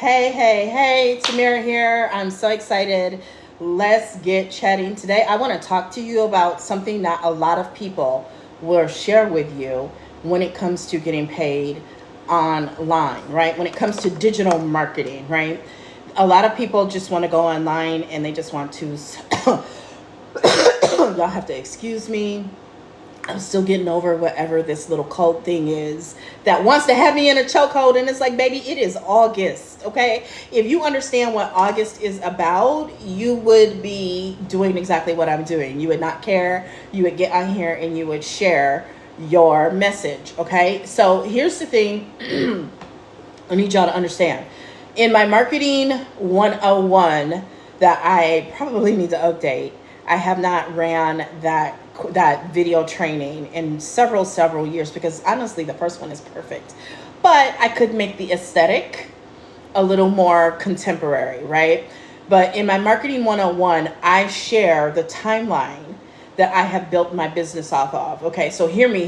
Hey, Tamira here. I'm so excited. Let's get chatting today. I want to talk to you about something that a lot of people will share with you when it comes to getting paid online, right? When it comes to digital marketing, right? A lot of people just want to go online and they just want to, y'all have to excuse me. I'm still getting over whatever this little cult thing is that wants to have me in a chokehold. And it's like, baby, it is August, okay? If you understand what August is about, you would be doing exactly what I'm doing. You would not care. You would get on here and you would share your message, okay? So here's the thing I need y'all to understand. In my marketing 101 that I probably need to update, I have not ran that video training in several years because honestly the first one is perfect, but I could make the aesthetic a little more contemporary, right? But in my marketing 101 I share the timeline that I have built my business off of. Okay, so hear me.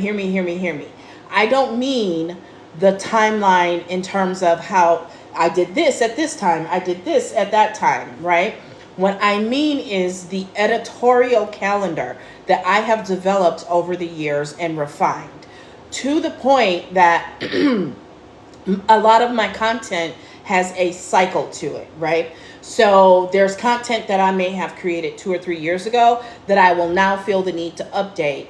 I don't mean the timeline in terms of how I did this at this time, I did this at that time, right? What I mean is the editorial calendar that I have developed over the years and refined to the point that a lot of my content has a cycle to it, right? So there's content that I may have created 2 or 3 years ago that I will now feel the need to update,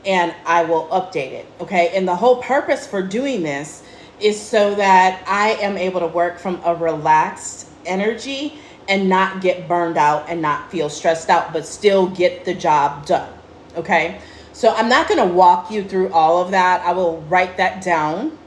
and I will update it, okay? And the whole purpose for doing this is so that I am able to work from a relaxed energy and not get burned out and not feel stressed out, but still get the job done, okay? So I'm not gonna walk you through all of that. I will write that down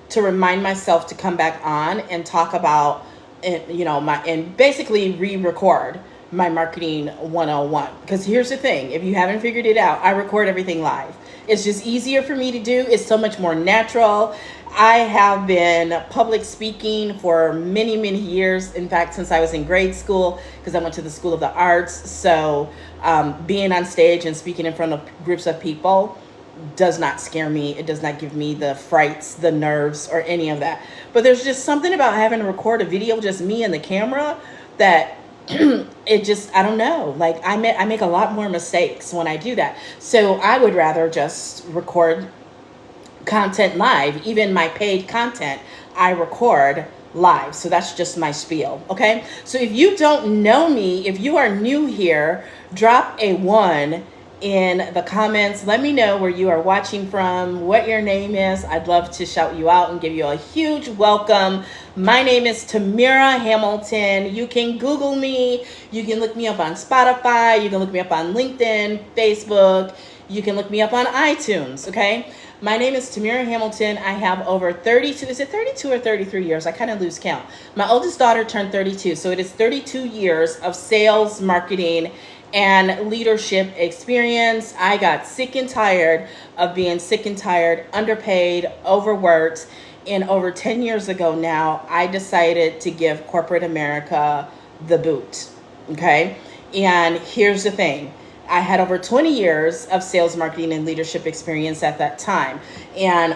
to remind myself to come back on and talk about, and basically re-record my marketing 101. Because here's the thing, if you haven't figured it out, I record everything live. It's just easier for me to do. It's so much more natural. I have been public speaking for many years. In fact, since I was in grade school, because I went to the School of the Arts. So being on stage and speaking in front of groups of people does not scare me. It does not give me the frights, the nerves, or any of that. But there's just something about having to record a video, just me and the camera, that it just, I don't know, like I make a lot more mistakes when I do that. So I would rather just record content live. Even my paid content I record live. So that's just my spiel, okay? So if you don't know me, if you are new here, drop a 1 in the comments. Let me know where you are watching from, what your name is. I'd love to shout you out and give you a huge welcome. My name is Tamira Hamilton. You can Google me. You can look me up on Spotify. You can look me up on LinkedIn, Facebook. You can look me up on iTunes, okay? My name is Tamira Hamilton. I have over 32, is it 32 or 33 years? I kind of lose count. My oldest daughter turned 32, so it is 32 years of sales, marketing, and leadership experience. I got sick and tired of being sick and tired, underpaid, overworked. And over 10 years ago now, I decided to give corporate America the boot, okay? And here's the thing. I had over 20 years of sales, marketing, and leadership experience at that time. And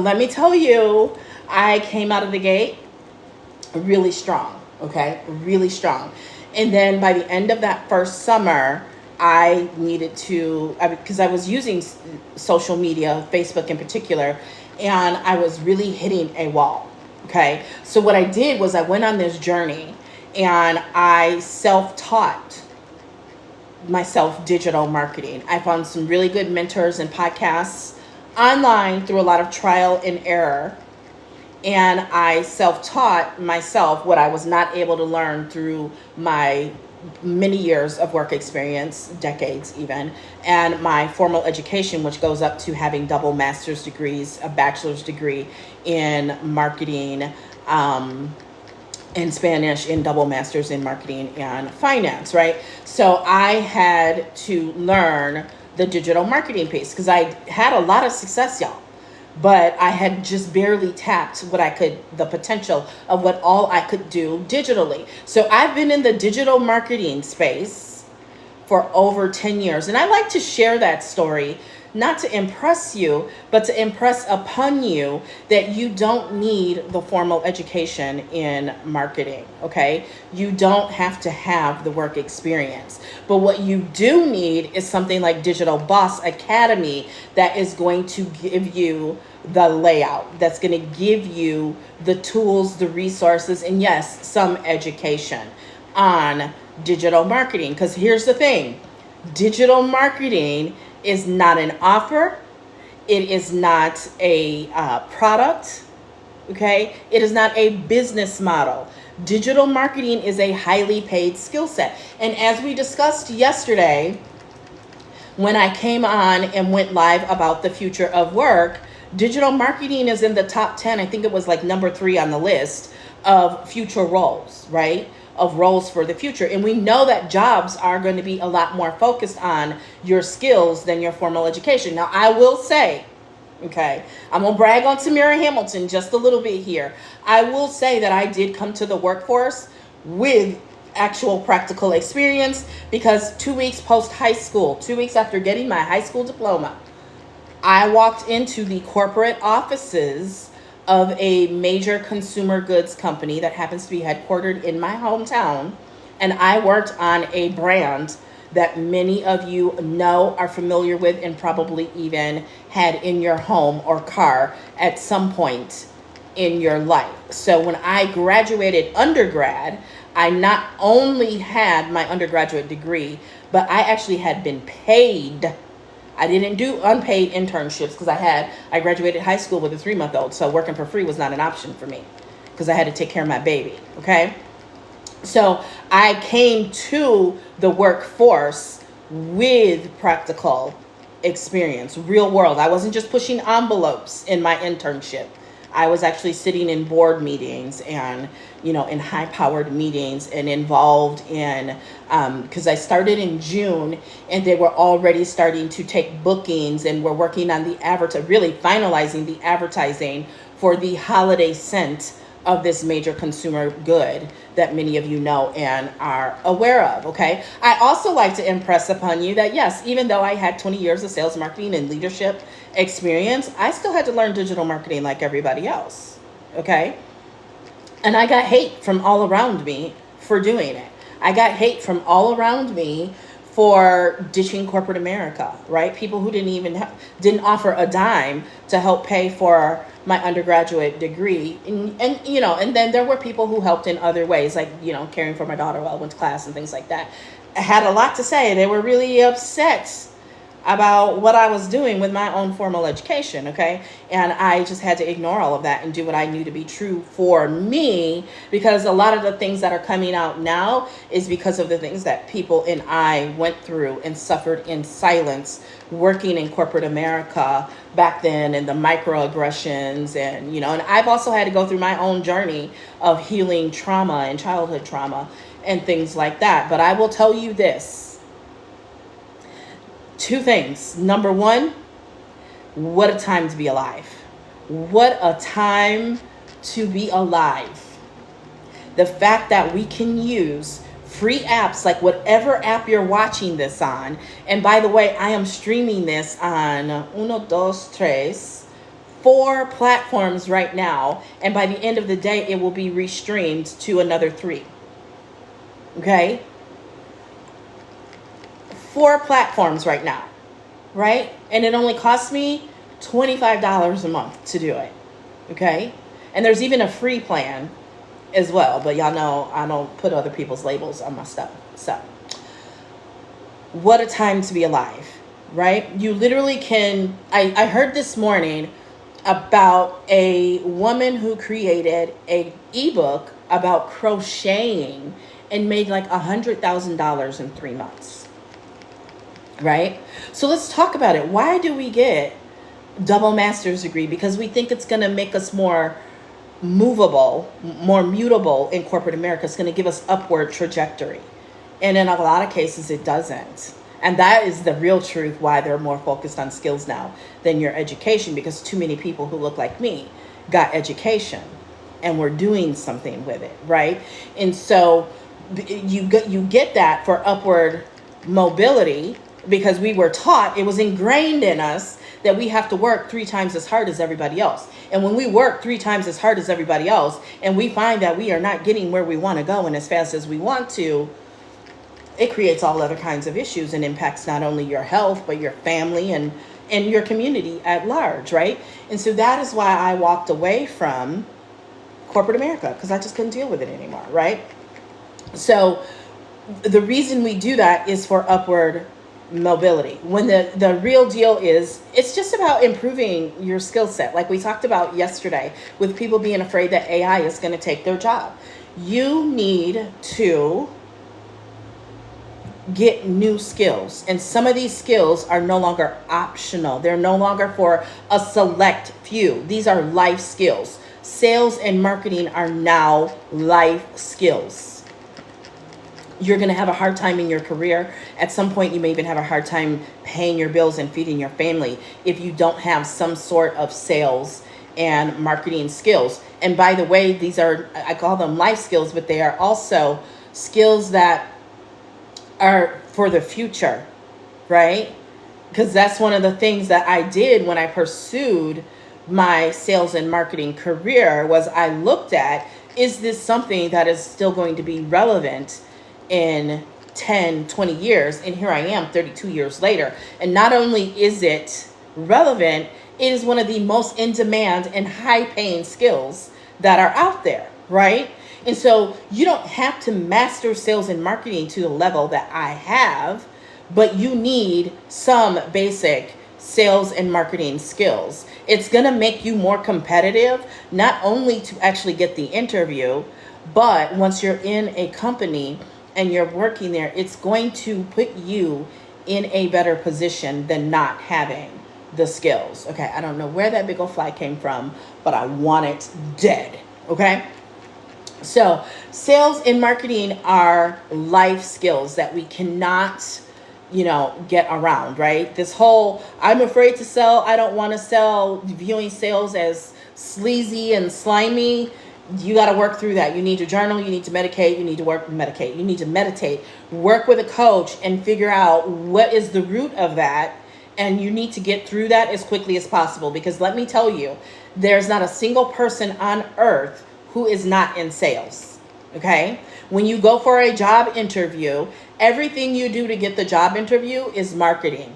let me tell you, I came out of the gate really strong, okay? Really strong. And then by the end of that first summer, I needed to, because I was using social media, Facebook in particular, and I was really hitting a wall, okay? So what I did was I went on this journey and I self-taught myself digital marketing. I found some really good mentors and podcasts online through a lot of trial and error. And I self-taught myself what I was not able to learn through my many years of work experience, decades even, and my formal education, which goes up to having double master's degrees, a bachelor's degree in marketing, in Spanish, in double master's in marketing and finance, right? So I had to learn the digital marketing piece because I had a lot of success, y'all. But I had just barely tapped the potential of what all I could do digitally. So I've been in the digital marketing space for over 10 years. And I like to share that story not to impress you, but to impress upon you that you don't need the formal education in marketing, okay? You don't have to have the work experience. But what you do need is something like Digital Boss Academy that is going to give you the layout, that's going to give you the tools, the resources, and yes, some education on digital marketing. Because here's the thing, digital marketing is not an offer. It is not a product. Okay. It is not a business model. Digital marketing is a highly paid skill set. And as we discussed yesterday, when I came on and went live about the future of work, digital marketing is in the top 10. I think it was like number 3 on the list of future roles, right? Of roles for the future. And we know that jobs are going to be a lot more focused on your skills than your formal education. Now, I will say, okay, I'm going to brag on Tamira Hamilton just a little bit here. I will say that I did come to the workforce with actual practical experience, because 2 weeks post high school, 2 weeks after getting my high school diploma, I walked into the corporate offices of a major consumer goods company that happens to be headquartered in my hometown. And I worked on a brand that many of you know, are familiar with, and probably even had in your home or car at some point in your life. So when I graduated undergrad, I not only had my undergraduate degree, but I actually had been paid. I didn't do unpaid internships because I graduated high school with a 3-month-old. So working for free was not an option for me because I had to take care of my baby. Okay. So I came to the workforce with practical experience, real world. I wasn't just pushing envelopes in my internship. I was actually sitting in board meetings and, in high-powered meetings and involved in, because I started in June and they were already starting to take bookings and we're working on really finalizing the advertising for the holiday scent of this major consumer good that many of you know and are aware of, okay? I also like to impress upon you that, yes, even though I had 20 years of sales, marketing, and leadership experience, I still had to learn digital marketing like everybody else, okay? And I got hate from all around me for doing it. I got hate from all around me for ditching corporate America, right? People who didn't offer a dime to help pay for my undergraduate degree. And then there were people who helped in other ways, like, caring for my daughter while I went to class and things like that. I had a lot to say. They were really upset about what I was doing with my own formal education, okay? And I just had to ignore all of that and do what I knew to be true for me, because a lot of the things that are coming out now is because of the things that people and I went through and suffered in silence working in corporate America back then, and the microaggressions and, and I've also had to go through my own journey of healing trauma and childhood trauma and things like that. But I will tell you this. 2 things. Number 1, what a time to be alive. What a time to be alive. The fact that we can use free apps like whatever app you're watching this on. And by the way, I am streaming this on 4 platforms right now. And by the end of the day, it will be restreamed to another 3. Okay? 4 platforms right now, right? And it only costs me $25 a month to do it, okay? And there's even a free plan as well, but y'all know I don't put other people's labels on my stuff. So, what a time to be alive, right? You literally can, I heard this morning about a woman who created an ebook about crocheting and made like $100,000 in 3 months. Right? So let's talk about it. Why do we get double master's degree? Because we think it's going to make us more movable, more mutable in corporate America. It's going to give us upward trajectory. And in a lot of cases, it doesn't. And that is the real truth why they're more focused on skills now than your education, because too many people who look like me got education and were doing something with it, right? And so you get that for upward mobility, because we were taught, it was ingrained in us that we have to work 3 times as hard as everybody else. And when we work 3 times as hard as everybody else, and we find that we are not getting where we want to go and as fast as we want to, it creates all other kinds of issues and impacts not only your health, but your family and your community at large, right? And so that is why I walked away from corporate America, because I just couldn't deal with it anymore, right? So the reason we do that is for upward mobility. When the real deal is, it's just about improving your skill set. Like we talked about yesterday with people being afraid that AI is going to take their job. You need to get new skills, and some of these skills are no longer optional. They're no longer for a select few. These are life skills. Sales and marketing are now life skills. You're going to have a hard time in your career. At some point, you may even have a hard time paying your bills and feeding your family if you don't have some sort of sales and marketing skills. And by the way, these are, I call them life skills, but they are also skills that are for the future, right? Because that's one of the things that I did when I pursued my sales and marketing career, was I looked at, is this something that is still going to be relevant in 10, 20 years? And here I am 32 years later. And not only is it relevant, it is one of the most in demand and high paying skills that are out there, right? And so you don't have to master sales and marketing to the level that I have, but you need some basic sales and marketing skills. It's going to make you more competitive, not only to actually get the interview, but once you're in a company and you're working there, it's going to put you in a better position than not having the skills. Okay, I don't know where that big old fly came from, but I want it dead. Okay. So sales and marketing are life skills that we cannot, get around, right? This whole, I'm afraid to sell, I don't want to sell, viewing sales as sleazy and slimy. You got to work through that. You need to journal, you need to medicate, you need to meditate, work with a coach and figure out what is the root of that. And you need to get through that as quickly as possible, because let me tell you, there's not a single person on earth who is not in sales, okay? When you go for a job interview, everything you do to get the job interview is marketing.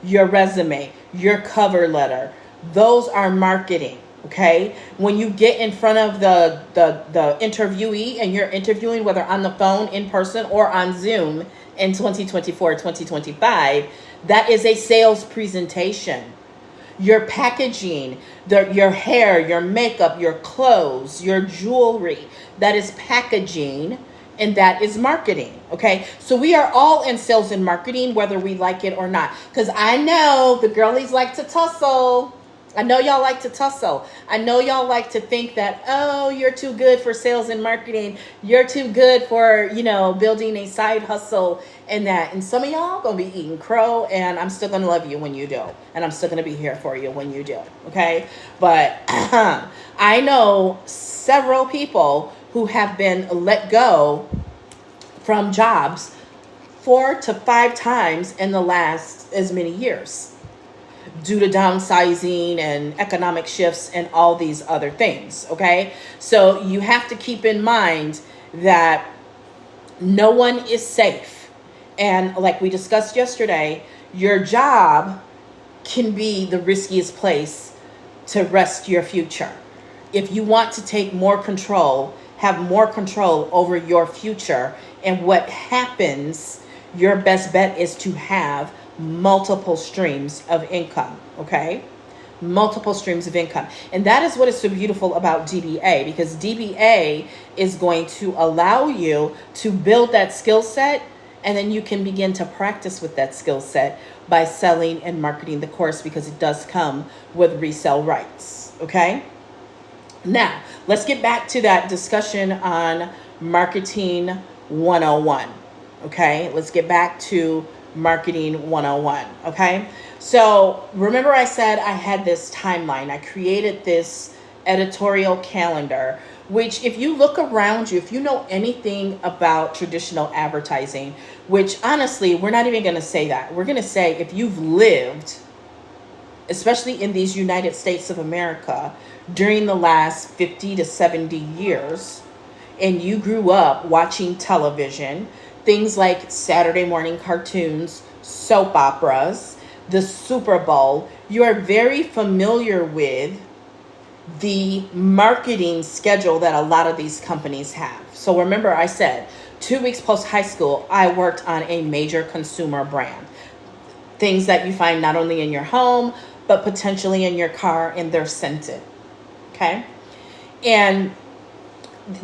Your resume, your cover letter, those are marketing, okay? When you get in front of the interviewee and you're interviewing, whether on the phone, in person, or on Zoom in 2024, 2025, that is a sales presentation. Your packaging, your hair, your makeup, your clothes, your jewelry, that is packaging, and that is marketing, okay? So we are all in sales and marketing, whether we like it or not. Because I know the girlies like to tussle. I know y'all like to tussle. I know y'all like to think that, oh, you're too good for sales and marketing. You're too good for, building a side hustle and that. And some of y'all gonna be eating crow, and I'm still gonna love you when you do. And I'm still gonna be here for you when you do, okay? But I know several people who have been let go from jobs 4 to 5 times in the last as many years, due to downsizing and economic shifts and all these other things, okay? So you have to keep in mind that no one is safe. And like we discussed yesterday, your job can be the riskiest place to rest your future. If you want to take more control, have more control over your future and what happens, your best bet is to have multiple streams of income, okay? Multiple streams of income. And that is what is so beautiful about DBA, because DBA is going to allow you to build that skill set, and then you can begin to practice with that skill set by selling and marketing the course, because it does come with resale rights, okay? Now, let's get back to that discussion on Marketing 101, okay? Let's get back to Marketing 101, okay? So remember I said I had this timeline. I created this editorial calendar, which if you look around you, if you know anything about traditional advertising, which honestly, we're not even going to say that. We're going to say if you've lived, especially in these United States of America, during the last 50 to 70 years, and you grew up watching television, things like Saturday morning cartoons, soap operas, the Super Bowl, you are very familiar with the marketing schedule that a lot of these companies have. So remember, I said 2 weeks post high school, I worked on a major consumer brand. Things that you find not only in your home, but potentially in your car, and they're scented. Okay? And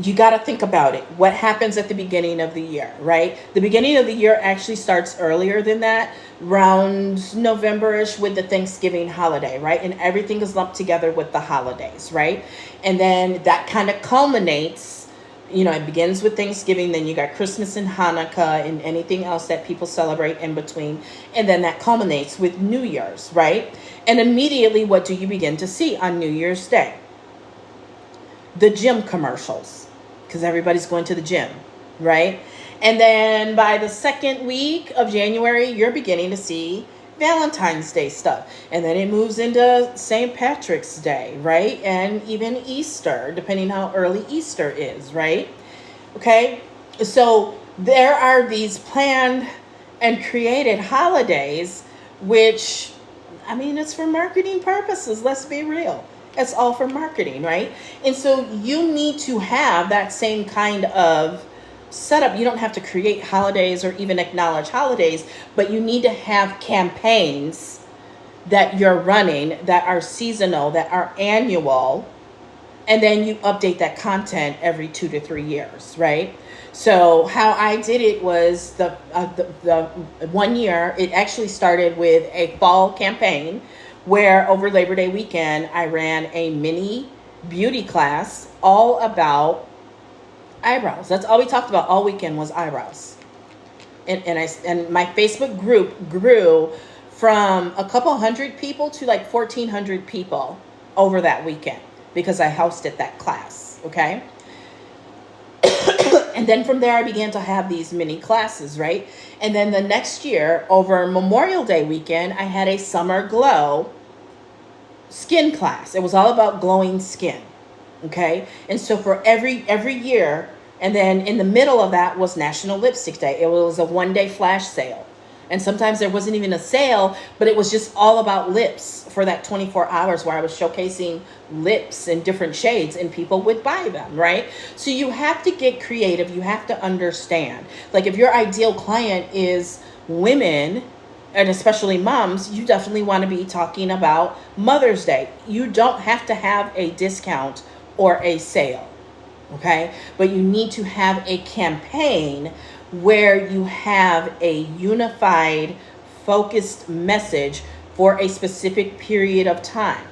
you got to think about it. What happens at the beginning of the year, right? The beginning of the year actually starts earlier than that, around November-ish with the Thanksgiving holiday, right? And everything is lumped together with the holidays, right? And then that kind of culminates, it begins with Thanksgiving, then you got Christmas and Hanukkah and anything else that people celebrate in between. And then that culminates with New Year's, right? And immediately, what do you begin to see on New Year's Day? The gym commercials, because everybody's going to the gym, right? And then by the second week of January, you're beginning to see Valentine's Day stuff. And then it moves into St. Patrick's Day, right? And even Easter, depending how early Easter is, right? Okay, so there are these planned and created holidays, which, it's for marketing purposes, let's be real. It's all for marketing, right? And so you need to have that same kind of setup. You don't have to create holidays or even acknowledge holidays, but you need to have campaigns that you're running that are seasonal, that are annual, and then you update that content every 2 to 3 years, right? So how I did it was the 1 year, it actually started with a fall campaign where over Labor Day weekend, I ran a mini beauty class all about eyebrows. That's all we talked about all weekend was eyebrows. And my Facebook group grew from a couple hundred people to like 1,400 people over that weekend because I hosted that class, okay? And then from there, I began to have these mini classes, right? And then the next year, over Memorial Day weekend, I had a Summer Glow skin class. It was all about glowing skin, okay? And so for every year, and then in the middle of that was National Lipstick Day. It was a 1-day flash sale. And sometimes there wasn't even a sale, but it was just all about lips for that 24 hours where I was showcasing lips in different shades and people would buy them, right? So you have to get creative. You have to understand. Like if your ideal client is women, and especially moms, you definitely want to be talking about Mother's Day. You don't have to have a discount or a sale, okay? But you need to have a campaign where you have a unified, focused message for a specific period of time.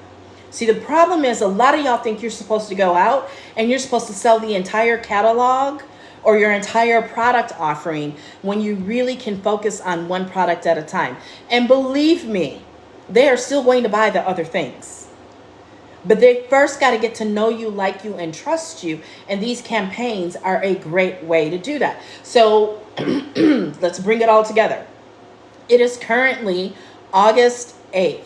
See, the problem is a lot of y'all think you're supposed to go out and you're supposed to sell the entire catalog or your entire product offering when you really can focus on one product at a time. And believe me, they are still going to buy the other things. But they first got to get to know you, like you, and trust you. And these campaigns are a great way to do that. So let's bring it all together. It is currently August 8th.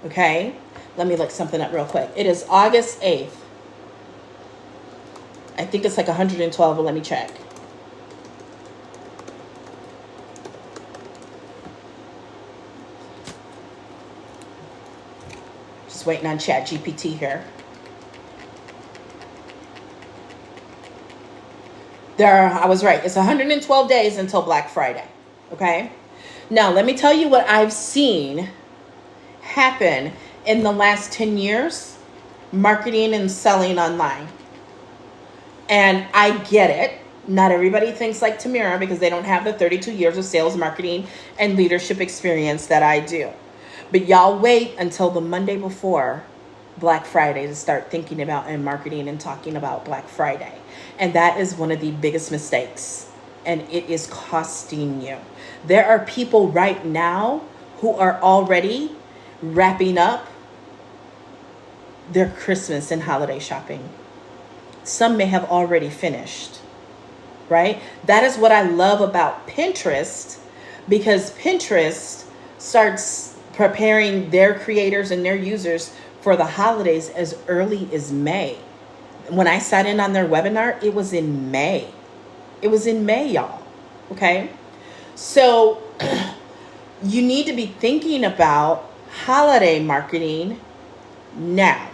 Okay? Let me look something up real quick. It is August 8th. I think it's like 112, but let me check. Just waiting on ChatGPT here. I was right. It's 112 days until Black Friday. Okay? Now, let me tell you what I've seen happen in the last 10 years, marketing and selling online. And I get it. Not everybody thinks like Tamira because they don't have the 32 years of sales, marketing, and leadership experience that I do. But y'all wait until the Monday before Black Friday to start thinking about and marketing and talking about Black Friday. And that is one of the biggest mistakes. And it is costing you. There are people right now who are already wrapping up their Christmas and holiday shopping. Some may have already finished, right? That is what I love about Pinterest, because Pinterest starts preparing their creators and their users for the holidays as early as May. When I sat in on their webinar, it was in May. It was in May, y'all. Okay? So you need to be thinking about holiday marketing now.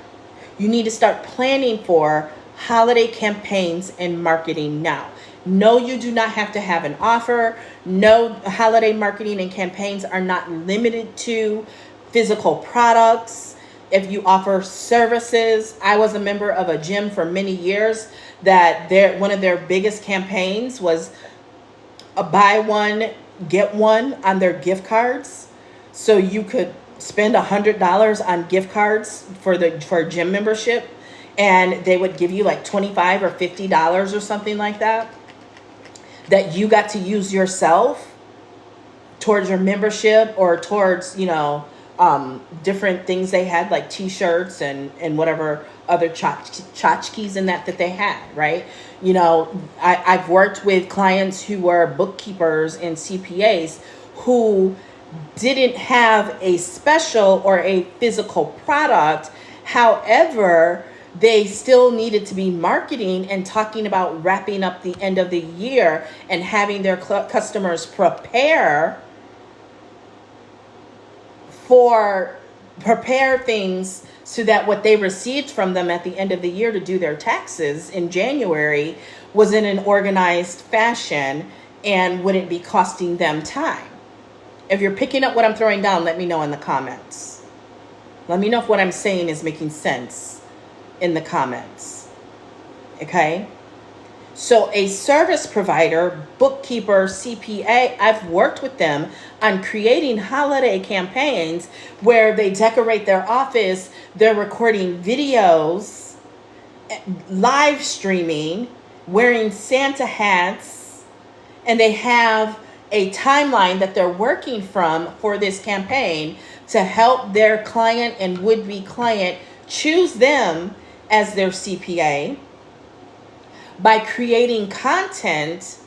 You need to start planning for holiday campaigns and marketing now. No, you do not have to have an offer. No, holiday marketing and campaigns are not limited to physical products. If you offer services, I was a member of a gym for many years that one of their biggest campaigns was a buy one, get one on their gift cards. So you could spend $100 on gift cards for a gym membership, and they would give you like $25 or $50 or something like that you got to use yourself towards your membership or towards, different things they had, like t-shirts and whatever other tchotchkes and that they had, right? I've worked with clients who were bookkeepers and CPAs who didn't have a special or a physical product. However, they still needed to be marketing and talking about wrapping up the end of the year and having their customers prepare things so that what they received from them at the end of the year to do their taxes in January was in an organized fashion and wouldn't be costing them time. If you're picking up what I'm throwing down, let me know in the comments. Let me know if what I'm saying is making sense in the comments. Okay? So a service provider, bookkeeper, CPA, I've worked with them on creating holiday campaigns where they decorate their office, they're recording videos, live streaming, wearing Santa hats, and they have a timeline that they're working from for this campaign to help their client and would-be client choose them as their CPA by creating content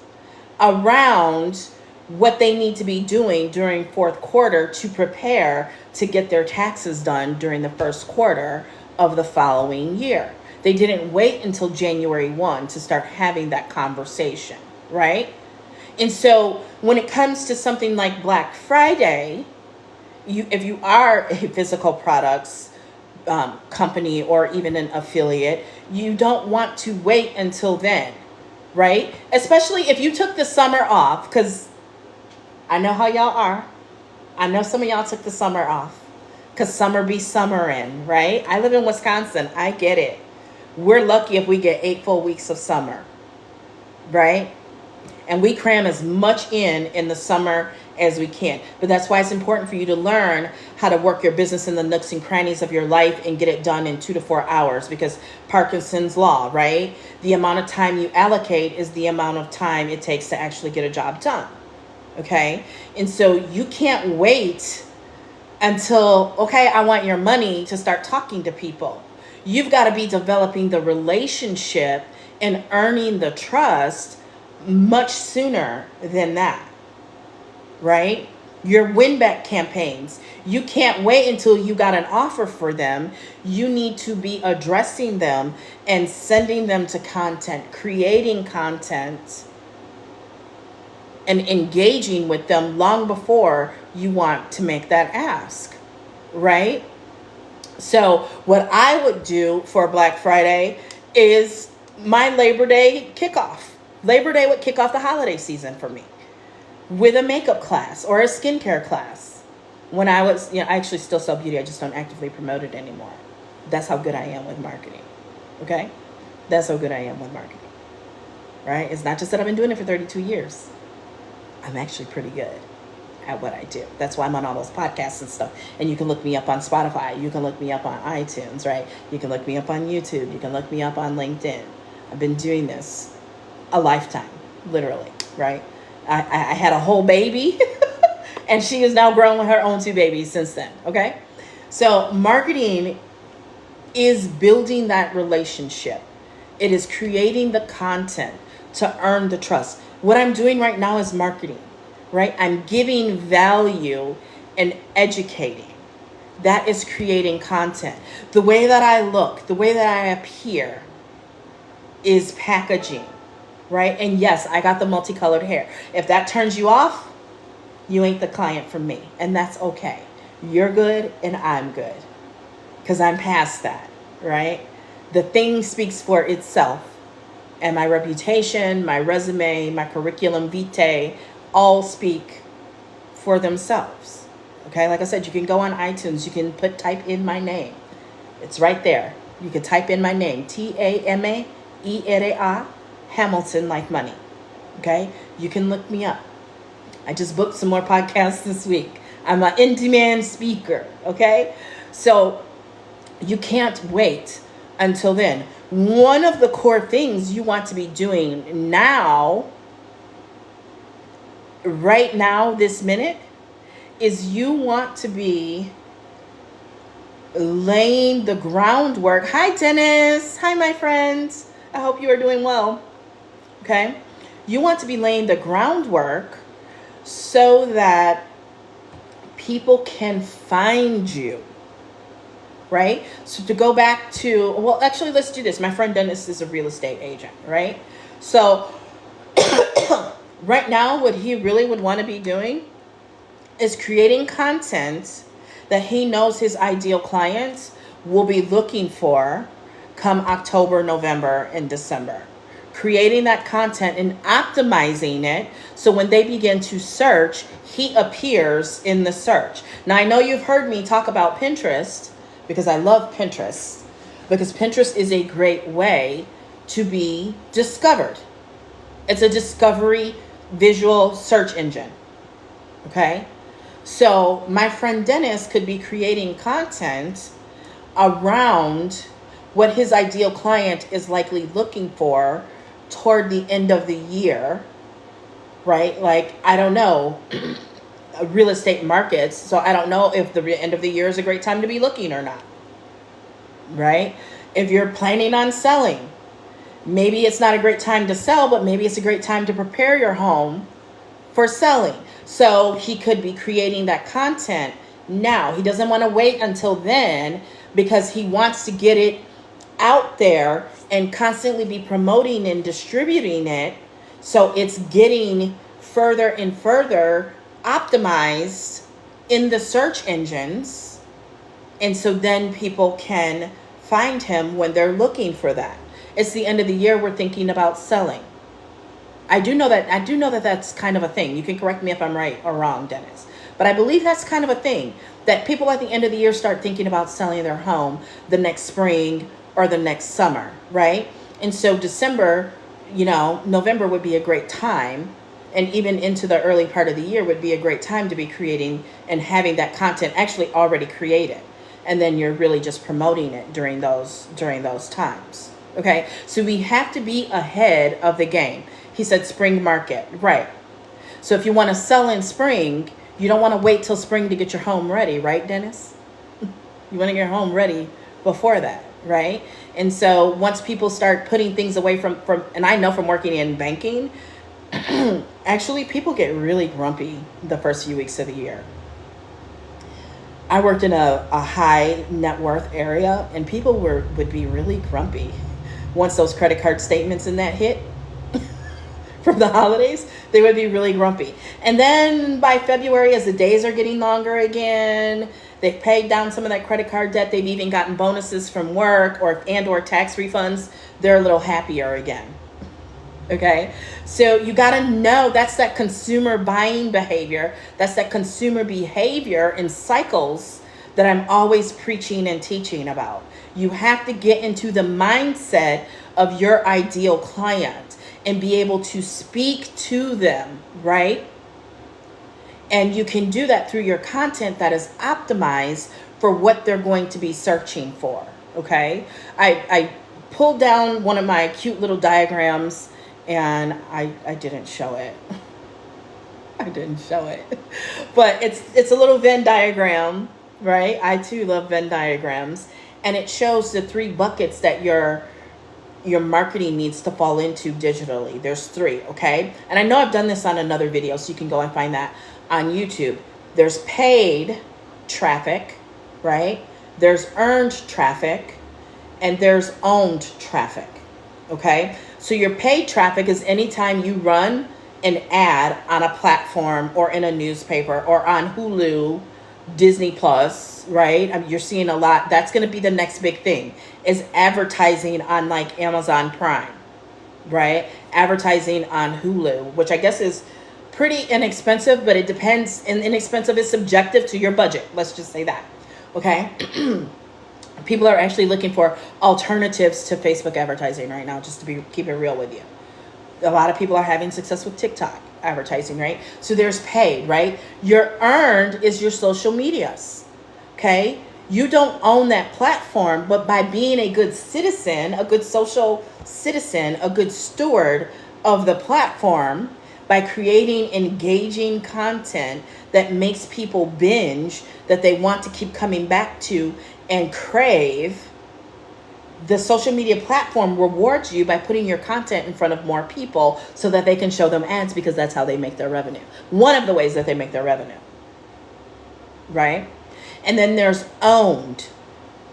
around what they need to be doing during fourth quarter to prepare to get their taxes done during the first quarter of the following year. They didn't wait until January 1 to start having that conversation, right? And so when it comes to something like Black Friday, if you are a physical products company or even an affiliate, you don't want to wait until then, right? Especially if you took the summer off, because I know how y'all are. I know some of y'all took the summer off because summer be summerin', right? I live in Wisconsin. I get it. We're lucky if we get 8 full weeks of summer, right? And we cram as much in the summer as we can. But that's why it's important for you to learn how to work your business in the nooks and crannies of your life and get it done in 2 to 4 hours, because Parkinson's law, right? The amount of time you allocate is the amount of time it takes to actually get a job done. Okay? And so you can't wait until, okay, I want your money to start talking to people. You've got to be developing the relationship and earning the trust much sooner than that. Right? Your win-back campaigns. You can't wait until you got an offer for them. You need to be addressing them and sending them to content, creating content, and engaging with them long before you want to make that ask. Right? So what I would do for Black Friday is my Labor Day kickoff. Labor Day would kick off the holiday season for me with a makeup class or a skincare class. When I was, I actually still sell beauty. I just don't actively promote it anymore. That's how good I am with marketing. Okay? That's how good I am with marketing. Right? It's not just that I've been doing it for 32 years. I'm actually pretty good at what I do. That's why I'm on all those podcasts and stuff. And you can look me up on Spotify. You can look me up on iTunes, right? You can look me up on YouTube. You can look me up on LinkedIn. I've been doing this a lifetime, literally, right? I had a whole baby and she is now grown with her own 2 babies since then. Okay. So marketing is building that relationship. It is creating the content to earn the trust. What I'm doing right now is marketing, right? I'm giving value and educating. That is creating content. The way that I look, the way that I appear is packaging, right? And yes, I got the multicolored hair. If that turns you off, you ain't the client for me. And that's okay. You're good and I'm good. Because I'm past that, right? The thing speaks for itself. And my reputation, my resume, my curriculum vitae all speak for themselves. Okay, like I said, you can go on iTunes. You can type in my name. It's right there. You can type in my name, Tamera, Hamilton, like money. Okay, you can look me up. I just booked some more podcasts this week. I'm an in-demand speaker. Okay, so you can't wait until then. One of the core things you want to be doing now, right now, this minute, is you want to be laying the groundwork. Hi, Dennis. Hi, my friends. I hope you are doing well. Okay. You want to be laying the groundwork so that people can find you. Right? So to go back to, well, actually, let's do this. My friend Dennis is a real estate agent, right? So right now, what he really would want to be doing is creating content that he knows his ideal clients will be looking for come October, November, and December. Creating that content and optimizing it so when they begin to search, he appears in the search. Now, I know you've heard me talk about Pinterest, because I love Pinterest, because Pinterest is a great way to be discovered. It's a discovery visual search engine. Okay? So my friend Dennis could be creating content around what his ideal client is likely looking for toward the end of the year, right? Like, I don't know, real estate markets. So I don't know if the end of the year is a great time to be looking or not, right? If you're planning on selling, maybe it's not a great time to sell, but maybe it's a great time to prepare your home for selling. So he could be creating that content now. He doesn't want to wait until then because he wants to get it out there and constantly be promoting and distributing it. So it's getting further and further optimized in the search engines, and so then people can find him when they're looking for that. It's the end of the year. We're thinking about selling. I do know that that's kind of a thing. You can correct me if I'm right or wrong, Dennis, but I believe that's kind of a thing that people at the end of the year start thinking about selling their home the next spring or the next summer, right? And so December, November would be a great time. And even into the early part of the year would be a great time to be creating and having that content actually already created. And then you're really just promoting it during those times. Okay, so we have to be ahead of the game. He said spring market, right? So if you want to sell in spring, you don't want to wait till spring to get your home ready, right, Dennis? You want to get your home ready before that, right? And so once people start putting things away from, and I know from working in banking, actually, people get really grumpy the first few weeks of the year. I worked in a high net worth area, and people would be really grumpy once those credit card statements and that hit from the holidays. They would be really grumpy. And then by February, as the days are getting longer again, they've paid down some of that credit card debt. They've even gotten bonuses from work or tax refunds. They're a little happier again. Okay, so you got to know that's that consumer buying behavior. That's that consumer behavior in cycles that I'm always preaching and teaching about. You have to get into the mindset of your ideal client and be able to speak to them, right? And you can do that through your content that is optimized for what they're going to be searching for. Okay, I pulled down one of my cute little diagrams. And I didn't show it. I didn't show it. But it's a little Venn diagram, right? I too love Venn diagrams. and it shows the 3 buckets that your marketing needs to fall into digitally. There's 3, okay? And I know I've done this on another video, so you can go and find that on YouTube. There's paid traffic, right? There's earned traffic, and there's owned traffic, okay? So your paid traffic is anytime you run an ad on a platform or in a newspaper or on Hulu, Disney Plus, right? I mean, you're seeing a lot. That's going to be the next big thing, is advertising on like Amazon Prime, right? Advertising on Hulu, which I guess is pretty inexpensive, but it depends. And inexpensive is subjective to your budget. Let's just say that, okay? People are actually looking for alternatives to Facebook advertising right now, just to keep it real with you. A lot of people are having success with TikTok advertising, right? So there's paid, right? Your earned is your social medias, okay? You don't own that platform, but by being a good citizen, a good social citizen, a good steward of the platform, by creating engaging content that makes people binge, that they want to keep coming back to and crave, the social media platform rewards you by putting your content in front of more people so that they can show them ads, because that's how they make their revenue. One of the ways that they make their revenue, right? And then there's owned,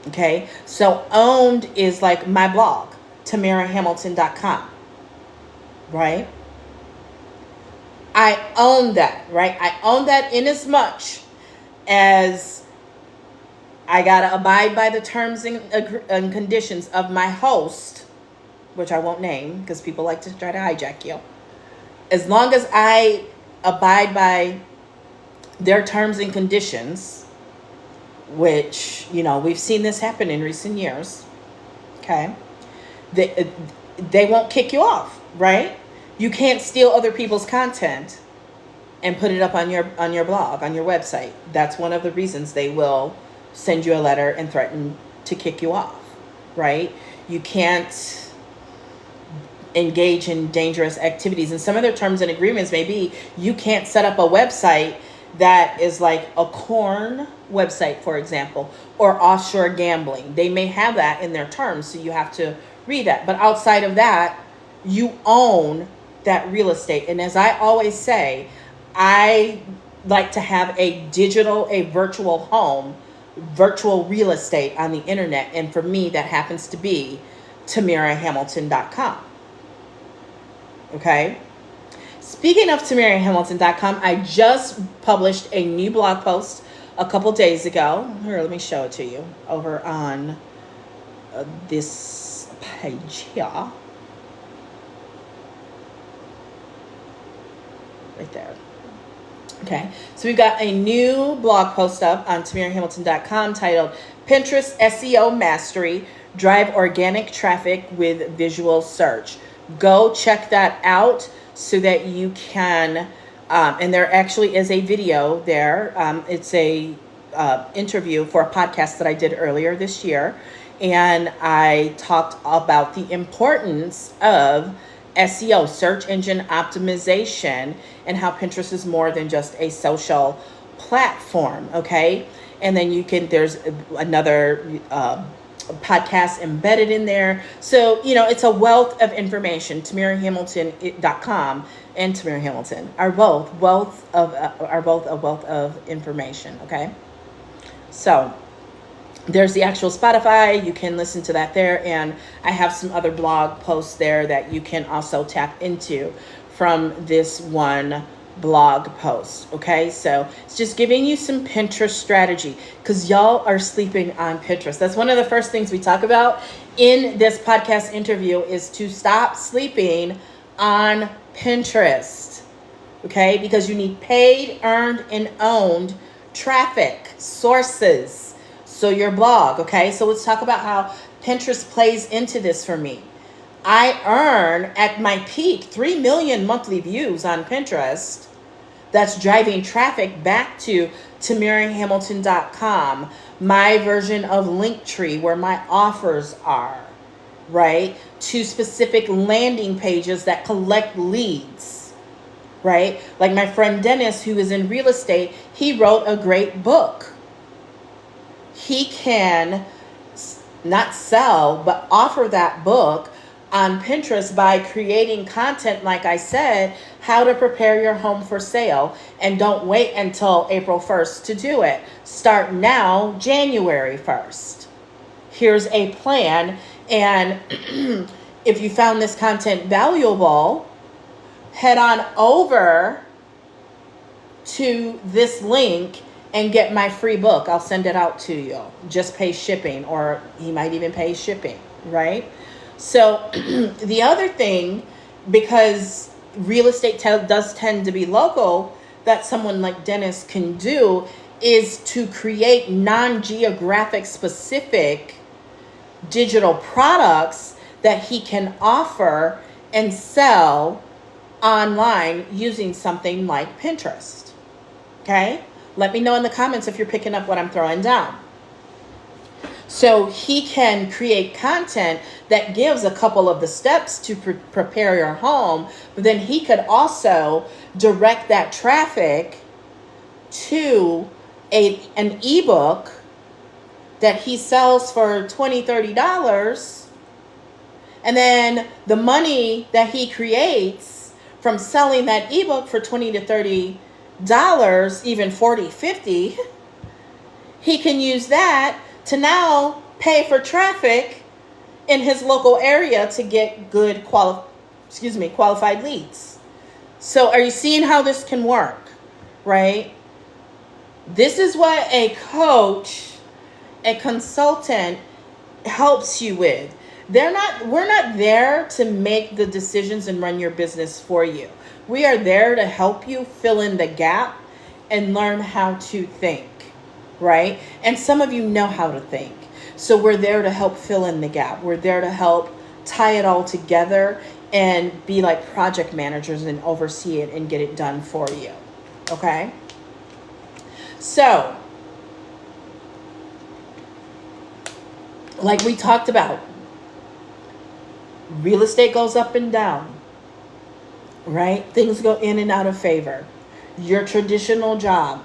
okay? So owned is like my blog, TamiraHamilton.com, right? I own that, right? I own that in as much as I got to abide by the terms and conditions of my host, which I won't name because people like to try to hijack you. As long as I abide by their terms and conditions, which, you know, we've seen this happen in recent years, okay, they won't kick you off, right? You can't steal other people's content and put it up on your blog, on your website. That's one of the reasons they will send you a letter and threaten to kick you off, right? You can't engage in dangerous activities. And some of their terms and agreements may be you can't set up a website that is like a corn website, for example, or offshore gambling. They may have that in their terms, so you have to read that. But outside of that, you own that real estate. And as I always say, I like to have a virtual home, virtual real estate on the internet. And for me, that happens to be TamiraHamilton.com. Okay. Speaking of TamiraHamilton.com, I just published a new blog post a couple days ago. Here, let me show it to you over on this page here. Right there. Okay, so we've got a new blog post up on TamiraHamilton.com titled Pinterest SEO Mastery, Drive Organic Traffic with Visual Search. Go check that out so that you can, and there actually is a video there. It's a interview for a podcast that I did earlier this year. And I talked about the importance of SEO, search engine optimization, and how Pinterest is more than just a social platform, okay? And then there's another podcast embedded in there. So, you know, it's a wealth of information. TamiraHamilton.com and Tamira Hamilton are both a wealth of information, okay? So there's the actual Spotify. You can listen to that there. And I have some other blog posts there that you can also tap into from this one blog post. Okay, so it's just giving you some Pinterest strategy, because y'all are sleeping on Pinterest. That's one of the first things we talk about in this podcast interview, is to stop sleeping on Pinterest. Okay, because you need paid, earned, and owned traffic sources. So your blog, okay? So let's talk about how Pinterest plays into this for me. I earn at my peak 3 million monthly views on Pinterest. That's driving traffic back to TamiraHamilton.com, my version of Linktree, where my offers are, right? To specific landing pages that collect leads, right? Like my friend Dennis, who is in real estate, he wrote a great book. He can not sell, but offer that book on Pinterest by creating content, like I said, how to prepare your home for sale. And don't wait until April 1st to do it. Start now, January 1st. Here's a plan. And if you found this content valuable, head on over to this link and get my free book. I'll send it out to you. Just pay shipping, or he might even pay shipping, right? So the other thing, because real estate does tend to be local, that someone like Dennis can do is to create non-geographic specific digital products that he can offer and sell online using something like Pinterest. Okay? Let me know in the comments if you're picking up what I'm throwing down. So he can create content that gives a couple of the steps to prepare your home, but then he could also direct that traffic to an ebook that he sells for $20, $30. And then the money that he creates from selling that ebook for $20 to $30, even $40, $50, he can use that to now pay for traffic in his local area to get good qualified leads. So are you seeing how this can work, right? This is what a coach, a consultant helps you with. We're not there to make the decisions and run your business for you. We are there to help you fill in the gap and learn how to think, right? And some of you know how to think. So we're there to help fill in the gap. We're there to help tie it all together and be like project managers and oversee it and get it done for you. Okay? So, like we talked about, real estate goes up and down, right? Things go in and out of favor. Your traditional job,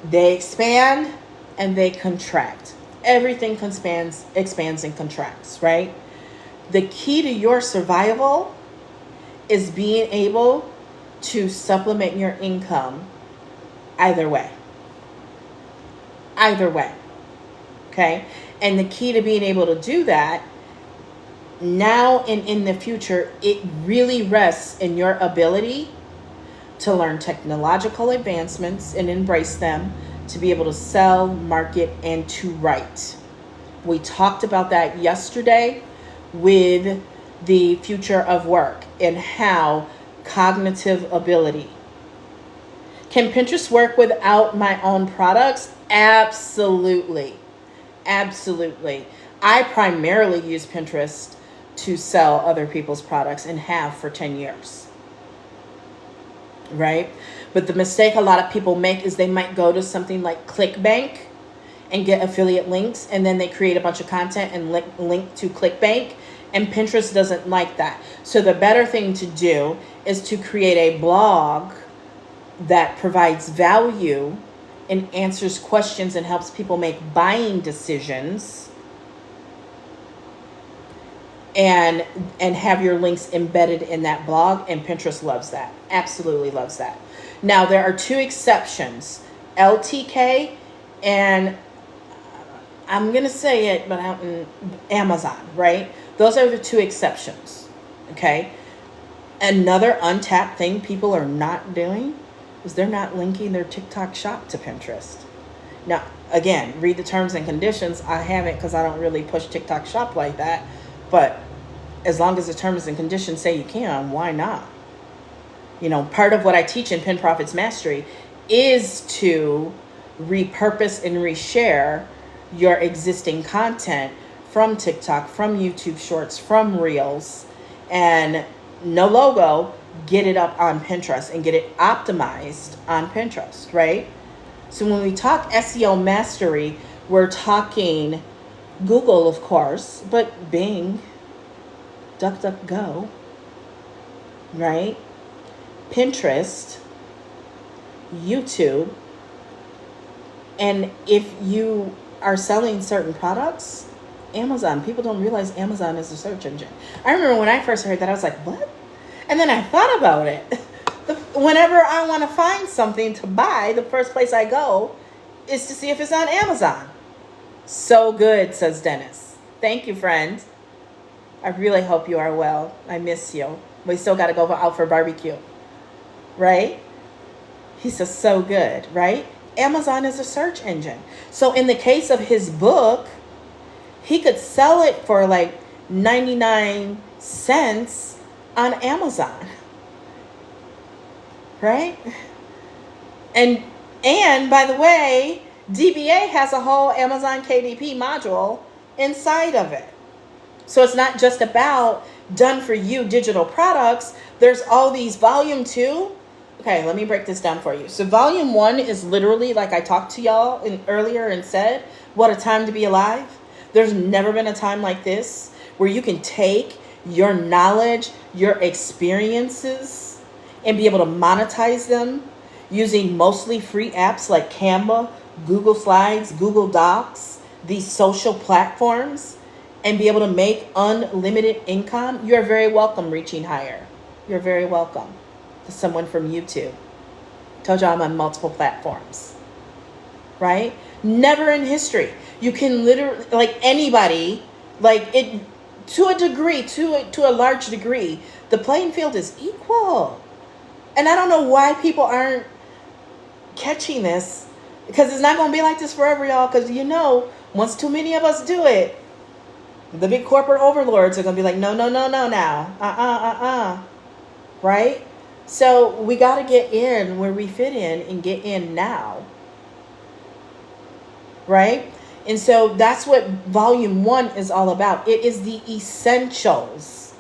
they expand and they contract. Everything expands and contracts, right? The key to your survival is being able to supplement your income either way. Either way. Okay? And the key to being able to do that now and in the future, it really rests in your ability to learn technological advancements and embrace them, to be able to sell, market, and to write. We talked about that yesterday with the future of work and how cognitive ability. Can Pinterest work without my own products? Absolutely. Absolutely. I primarily use Pinterest to sell other people's products and have for 10 years. Right? But the mistake a lot of people make is they might go to something like ClickBank and get affiliate links, and then they create a bunch of content and link to ClickBank, and Pinterest doesn't like that. So the better thing to do is to create a blog that provides value and answers questions and helps people make buying decisions, and have your links embedded in that blog, and Pinterest loves that. Absolutely loves that. Now, there are two exceptions, LTK and I'm going to say it, but out in Amazon, right? Those are the two exceptions, okay? Another untapped thing people are not doing is they're not linking their TikTok shop to Pinterest. Now, again, read the terms and conditions. I haven't, because I don't really push TikTok shop like that, but as long as the terms and conditions say you can, why not? You know, part of what I teach in Pin Profits Mastery is to repurpose and reshare your existing content from TikTok, from YouTube Shorts, from Reels, and no logo, get it up on Pinterest and get it optimized on Pinterest, right? So when we talk SEO mastery, we're talking Google, of course, but Bing, DuckDuckGo, right? Pinterest, YouTube, and if you are selling certain products, Amazon. People don't realize Amazon is a search engine. I remember when I first heard that, I was like, what? And then I thought about it. Whenever I want to find something to buy, the first place I go is to see if it's on Amazon. So good, says Dennis. Thank you, friend. I really hope you are well. I miss you. We still got to go out for barbecue. Right? He says, so good, right? Amazon is a search engine. So in the case of his book, he could sell it for like 99 cents on Amazon. Right? And by the way, DBA has a whole Amazon KDP module inside of it. So it's not just about done for you digital products. There's all these volume 2. Okay, let me break this down for you. So volume 1 is literally, like I talked to y'all earlier and said, what a time to be alive. There's never been a time like this where you can take your knowledge, your experiences, and be able to monetize them using mostly free apps like Canva, Google Slides, Google Docs, these social platforms, and be able to make unlimited income. You're very welcome, Reaching Higher. You're very welcome. To someone from YouTube. Told you I'm on multiple platforms. Right? Never in history. You can literally, like anybody, like it, to a degree, to a large degree, the playing field is equal. And I don't know why people aren't catching this, because it's not going to be like this forever, y'all, because once too many of us do it, the big corporate overlords are going to be like, no now. Right? So we got to get in where we fit in and get in now. Right? And so that's what volume 1 is all about. It is the essentials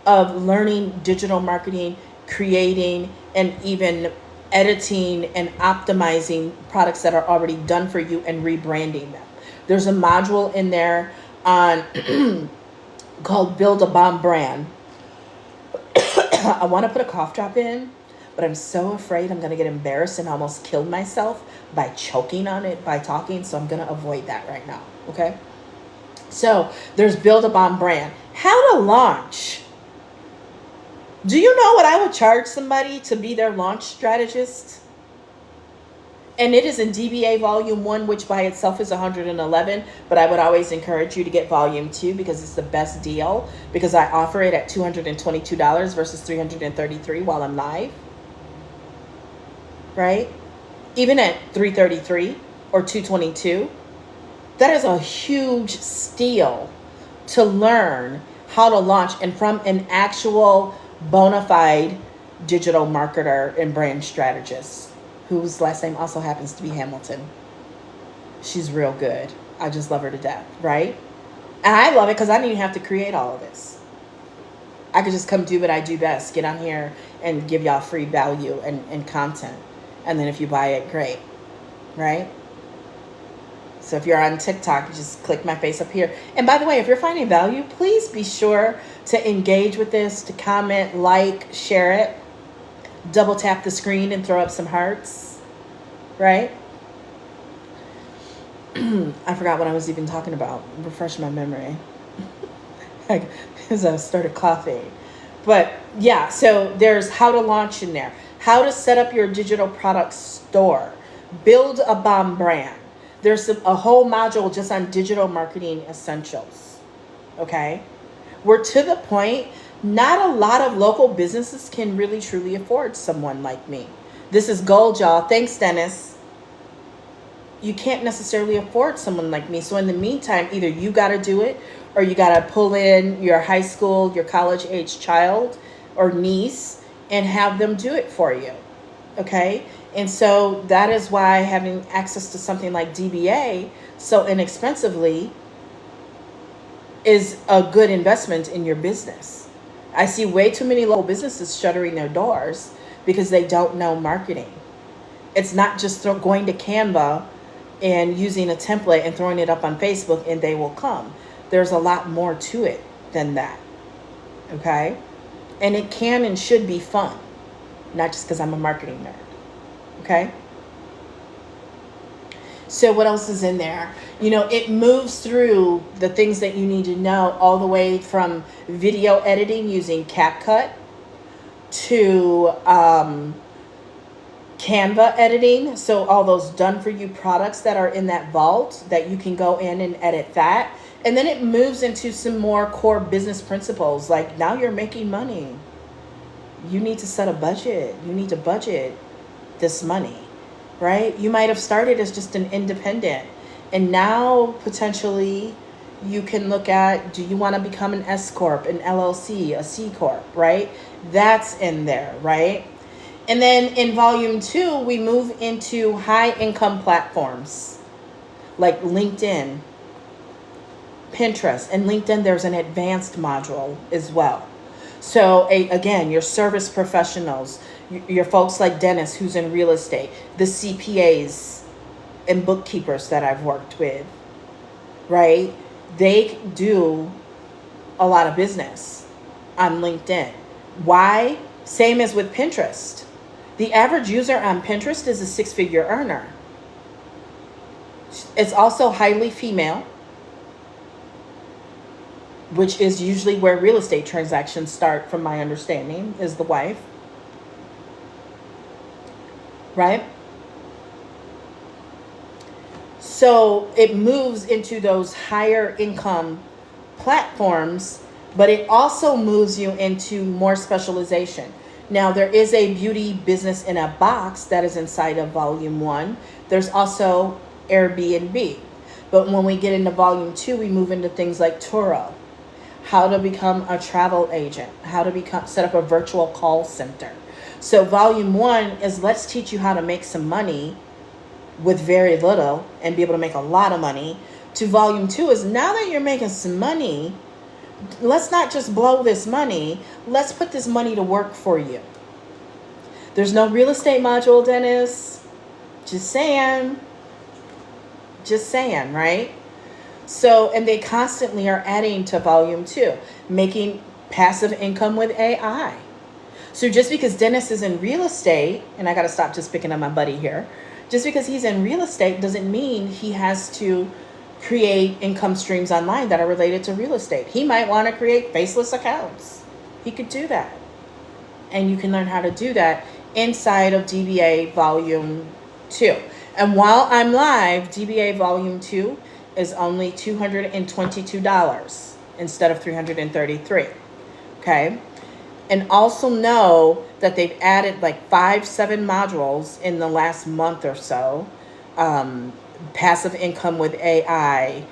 of learning digital marketing, creating, and even editing and optimizing products that are already done for you and rebranding them. There's a module in there on called Build a Bomb Brand. I want to put a cough drop in, but I'm so afraid I'm going to get embarrassed and almost kill myself by choking on it by talking. So I'm going to avoid that right now. Okay. So there's Build a Bomb Brand. How to launch. Do you know what I would charge somebody to be their launch strategist? And it is in DBA volume 1, which by itself is $111. But I would always encourage you to get volume 2 because it's the best deal. Because I offer it at $222 versus $333 while I'm live. Right? Even at $333 or $222. That is a huge steal to learn how to launch, and from an actual bona fide digital marketer and brand strategist, whose last name also happens to be Hamilton. She's real good. I just love her to death, right? And I love it because I didn't even have to create all of this. I could just come do what I do best, get on here and give y'all free value and content. And then if you buy it, great, right? So if you're on TikTok, you just click my face up here. And by the way, if you're finding value, please be sure to engage with this, to comment, like, share it. Double tap the screen and throw up some hearts, right? I forgot what I was even talking about. Refresh my memory. Because I started coughing. But yeah, so there's how to launch in there. How to set up your digital product store. Build a bomb brand. There's a whole module just on digital marketing essentials. Okay? We're to the point, not a lot of local businesses can really truly afford someone like me. This is gold, y'all. Thanks, Dennis. You can't necessarily afford someone like me. So in the meantime, either you got to do it, or you got to pull in your high school, your college age child or niece and have them do it for you. Okay? And so that is why having access to something like DBA so inexpensively is a good investment in your business. I see way too many local businesses shuttering their doors because they don't know marketing. It's not just going to Canva and using a template and throwing it up on Facebook and they will come. There's a lot more to it than that. Okay? And it can and should be fun, not just because I'm a marketing nerd. Okay? So what else is in there? You know, it moves through the things that you need to know, all the way from video editing using CapCut to Canva editing. So all those done for you products that are in that vault that you can go in and edit that. And then it moves into some more core business principles. Like, now you're making money. You need to set a budget. You need to budget this money, right? You might have started as just an independent, and now potentially you can look at, do you want to become an S Corp, an LLC, a C Corp, right? That's in there, right? And then in volume 2, we move into high income platforms like LinkedIn, Pinterest, and LinkedIn, there's an advanced module as well. So again, your service professionals, your folks like Dennis, who's in real estate, the CPAs and bookkeepers that I've worked with, right? They do a lot of business on LinkedIn. Why? Same as with Pinterest. The average user on Pinterest is a 6-figure earner. It's also highly female, which is usually where real estate transactions start, from my understanding, is the wife. Right? So it moves into those higher income platforms, but it also moves you into more specialization. Now, there is a beauty business in a box that is inside of volume 1. There's also Airbnb. But when we get into volume 2, we move into things like Turo, how to become a travel agent, how to set up a virtual call center. So volume 1 is, let's teach you how to make some money with very little and be able to make a lot of money. To volume 2 is, now that you're making some money, let's not just blow this money. Let's put this money to work for you. There's no real estate module, Dennis. Just saying. Just saying, right? So, and they constantly are adding to volume 2, making passive income with AI. So just because Dennis is in real estate, and I got to stop just picking on my buddy here, just because he's in real estate doesn't mean he has to create income streams online that are related to real estate. He might want to create faceless accounts. He could do that. And you can learn how to do that inside of DBA Volume 2. And while I'm live, DBA Volume 2 is only $222 instead of $333. Okay? And also know that they've added like 5-7 modules in the last month or so. Passive income with AI,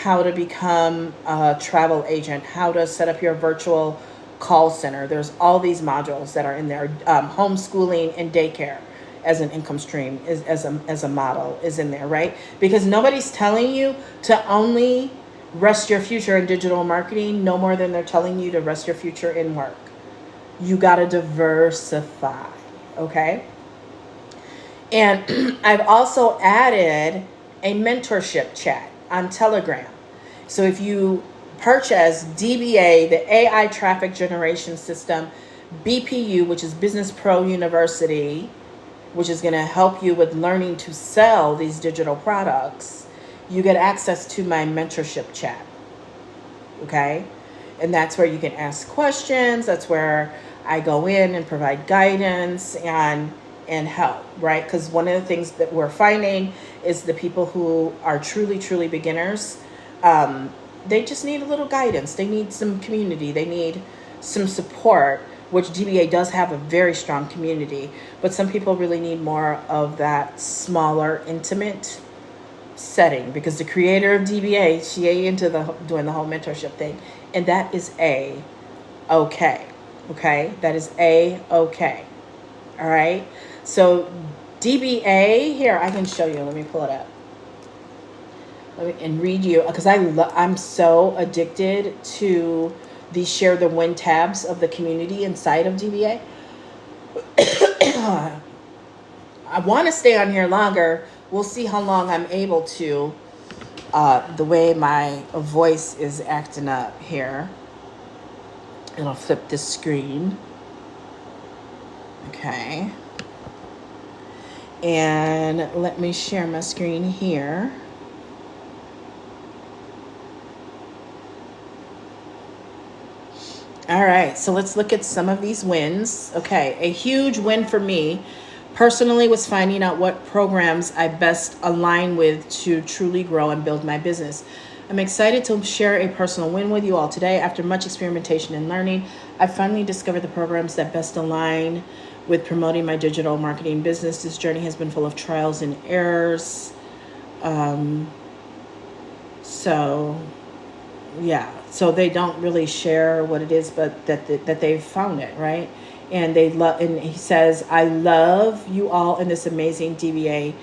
how to become a travel agent, how to set up your virtual call center. There's all these modules that are in there. Homeschooling and daycare as an income stream, as a model is in there, right? Because nobody's telling you to only rest your future in digital marketing no more than they're telling you to rest your future in work. You got to diversify, okay? And I've also added a mentorship chat on Telegram. So if you purchase DBA, the AI Traffic Generation System, BPU, which is Business Pro University, which is going to help you with learning to sell these digital products, you get access to my mentorship chat, okay? And that's where you can ask questions. That's where I go in and provide guidance and help, right? Because one of the things that we're finding is the people who are truly, truly beginners, they just need a little guidance. They need some community. They need some support, which DBA does have a very strong community. But some people really need more of that smaller, intimate setting, because the creator of DBA, she ain't into doing the whole mentorship thing. And that is okay. Okay? That is okay. All right? So DBA, here, I can show you. Let me pull it up. And read you, because I'm so addicted to the share the win tabs of the community inside of DBA. I want to stay on here longer. We'll see how long I'm able to, the way my voice is acting up here. It'll flip the screen. Okay. And let me share my screen here. All right, so let's look at some of these wins. Okay, a huge win for me personally was finding out what programs I best align with to truly grow and build my business. I'm excited to share a personal win with you all today. After much experimentation and learning, I finally discovered the programs that best align with promoting my digital marketing business. This journey has been full of trials and errors. So they don't really share what it is, but that they've found it, right? And they love. And he says, "I love you all in this amazing DBA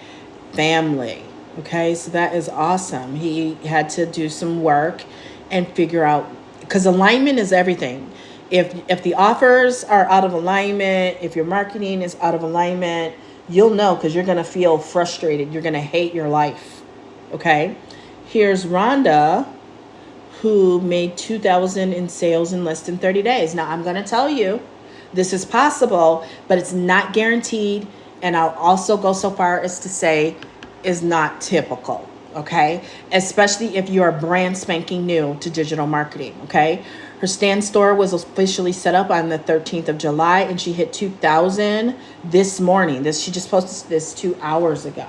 family." Okay, so that is awesome. He had to do some work and figure out, because alignment is everything. If the offers are out of alignment, if your marketing is out of alignment, you'll know, because you're gonna feel frustrated. You're gonna hate your life. Okay, here's Rhonda, who made $2,000 in sales in less than 30 days. Now, I'm going to tell you, this is possible, but it's not guaranteed. And I'll also go so far as to say is not typical, okay? Especially if you are brand spanking new to digital marketing, okay? Her stand store was officially set up on the 13th of July, and she hit 2,000 this morning. She just posted this 2 hours ago.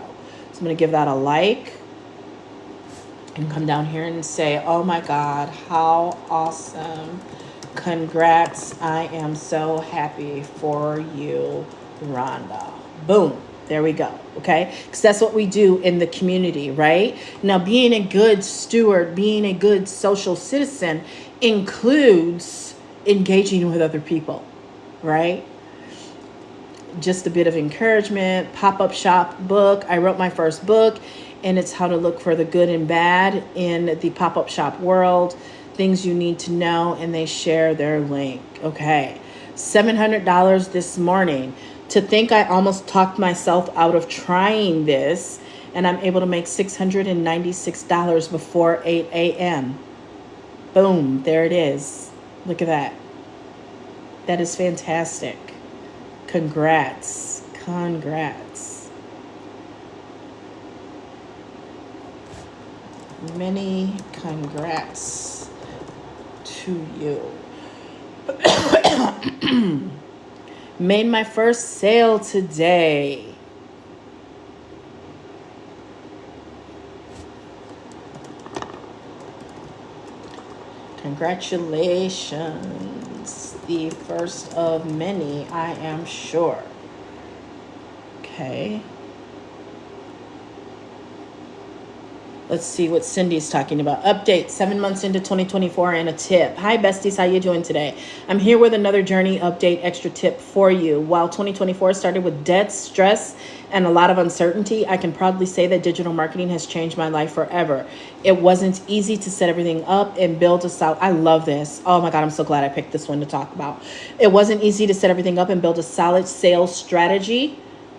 So I'm going to give that a like. And come down here and say, "Oh my God, how awesome. Congrats. I am so happy for you, Rhonda." Boom. There we go. Okay. Because that's what we do in the community, right? Now, being a good steward, being a good social citizen includes engaging with other people, right? Just a bit of encouragement. Pop-up shop book. I wrote my first book, and it's how to look for the good and bad in the pop-up shop world, things you need to know, and they share their link. Okay, $700 this morning. To think I almost talked myself out of trying this, and I'm able to make $696 before 8 a.m. Boom, there it is. Look at that. That is fantastic. Congrats. Many congrats to you. Made my first sale today. Congratulations. The first of many, I am sure. Okay. Let's see what Cindy's talking about. Update, 7 months into 2024 and a tip. Hi, besties. How you doing today? I'm here with another journey update extra tip for you. While 2024 started with debt, stress, and a lot of uncertainty, I can proudly say that digital marketing has changed my life forever. It wasn't easy to set everything up and build a solid... I love this. Oh my God, I'm so glad I picked this one to talk about. It wasn't easy to set everything up and build a solid sales strategy.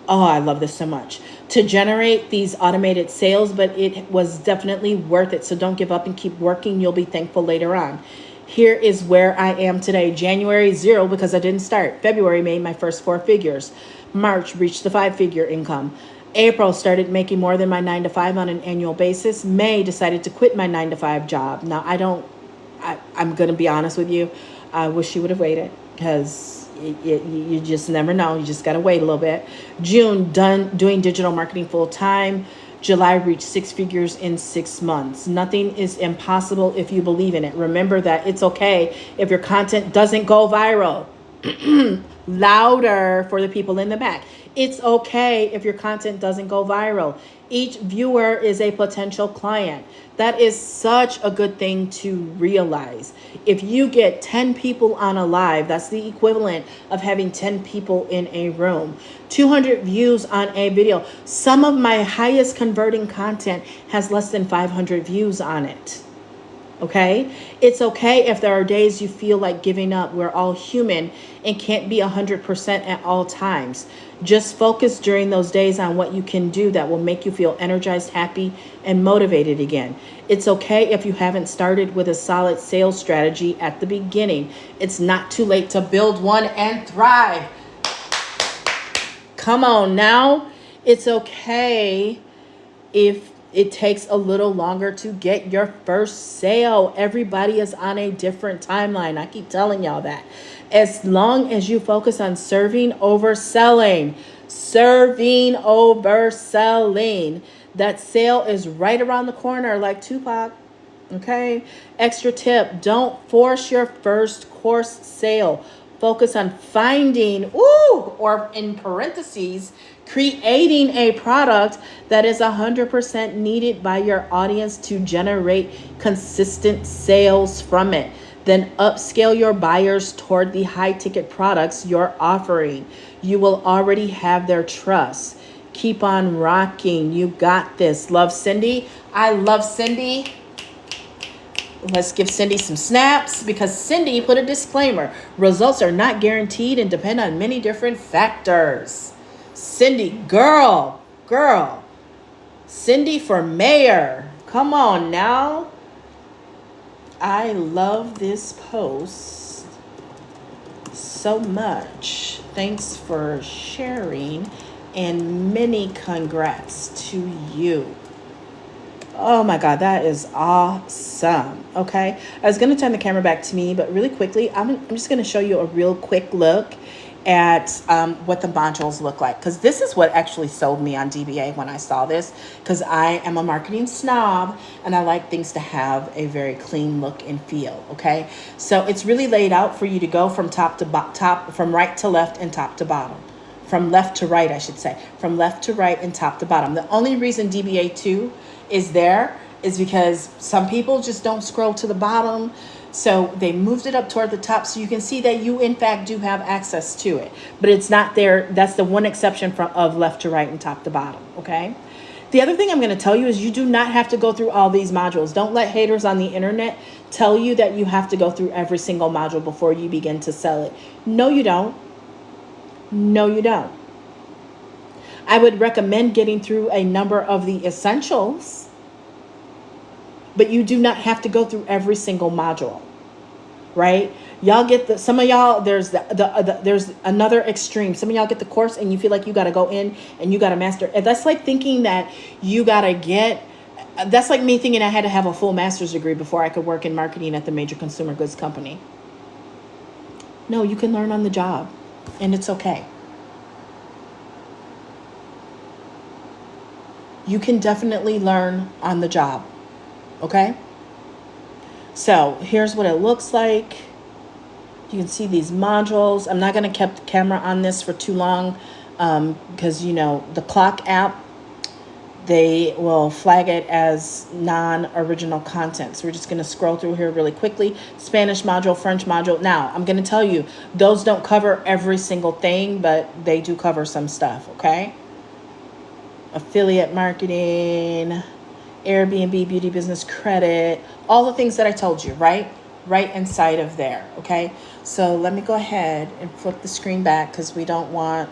Oh, I love this so much. To generate these automated sales, but it was definitely worth it. So don't give up and keep working. You'll be thankful later on. Here is where I am today. January, 0, because I didn't start. February made my first 4 figures. March reached the 5-figure income. April started making more than my 9-to-5 on an annual basis. May decided to quit my 9-to-5 job. Now I'm going to be honest with you. I wish you would have waited, because you just never know. You just got to wait a little bit. June, done doing digital marketing full time. July, reached 6 figures in 6 months. Nothing is impossible if you believe in it. Remember that it's okay if your content doesn't go viral. Louder for the people in the back. It's okay if your content doesn't go viral. Each viewer is a potential client. That is such a good thing to realize. If you get 10 people on a live, that's the equivalent of having 10 people in a room. 200 views on a video. Some of my highest converting content has less than 500 views on it. Okay? It's okay if there are days you feel like giving up. We're all human and can't be 100% at all times. Just focus during those days on what you can do that will make you feel energized, happy, and motivated again. It's okay if you haven't started with a solid sales strategy at the beginning. It's not too late to build one and thrive. Come on now. It's okay if it takes a little longer to get your first sale. Everybody is on a different timeline. I keep telling y'all that. As long as you focus on serving over selling, that sale is right around the corner, like Tupac. Okay. Extra tip. Don't force your first course sale. Focus on finding, or in parentheses, creating a product that is 100% needed by your audience to generate consistent sales from it. Then upscale your buyers toward the high ticket products you're offering. You will already have their trust. Keep on rocking. You got this. Love, Cindy. I love Cindy. Let's give Cindy some snaps, because Cindy put a disclaimer. Results are not guaranteed and depend on many different factors. Cindy, girl. Cindy for mayor. Come on now. I love this post so much. Thanks for sharing, and many congrats to you. Oh my God, that is awesome. Okay, I was going to turn the camera back to me, but really quickly, I'm just going to show you a real quick look at what the modules look like, because this is what actually sold me on DBA when I saw this, because I am a marketing snob and I like things to have a very clean look and feel. Okay, so it's really laid out for you to go from top to from right to left and top to bottom. From left to right, I should say. From left to right and top to bottom. The only reason DBA 2 is there is because some people just don't scroll to the bottom. So they moved it up toward the top so you can see that you in fact do have access to it. But it's not there. That's the one exception of left to right and top to bottom. Okay. The other thing I'm going to tell you is you do not have to go through all these modules. Don't let haters on the internet tell you that you have to go through every single module before you begin to sell it. No, you don't. No, you don't. I would recommend getting through a number of the essentials, but you do not have to go through every single module, right? Y'all get some of y'all, there's there's another extreme. Some of y'all get the course and you feel like you got to go in and you got to master. And that's like thinking that you got to that's like me thinking I had to have a full master's degree before I could work in marketing at the major consumer goods company. No, you can learn on the job, and it's okay. You can definitely learn on the job. Okay? So here's what it looks like. You can see these modules. I'm not going to keep the camera on this for too long because, the clock app, they will flag it as non-original content. So we're just going to scroll through here really quickly. Spanish module, French module. Now, I'm going to tell you, those don't cover every single thing, but they do cover some stuff, okay? Affiliate marketing, Airbnb, beauty business credit, all the things that I told you, right inside of there. Okay, so let me go ahead and flip the screen back because we don't want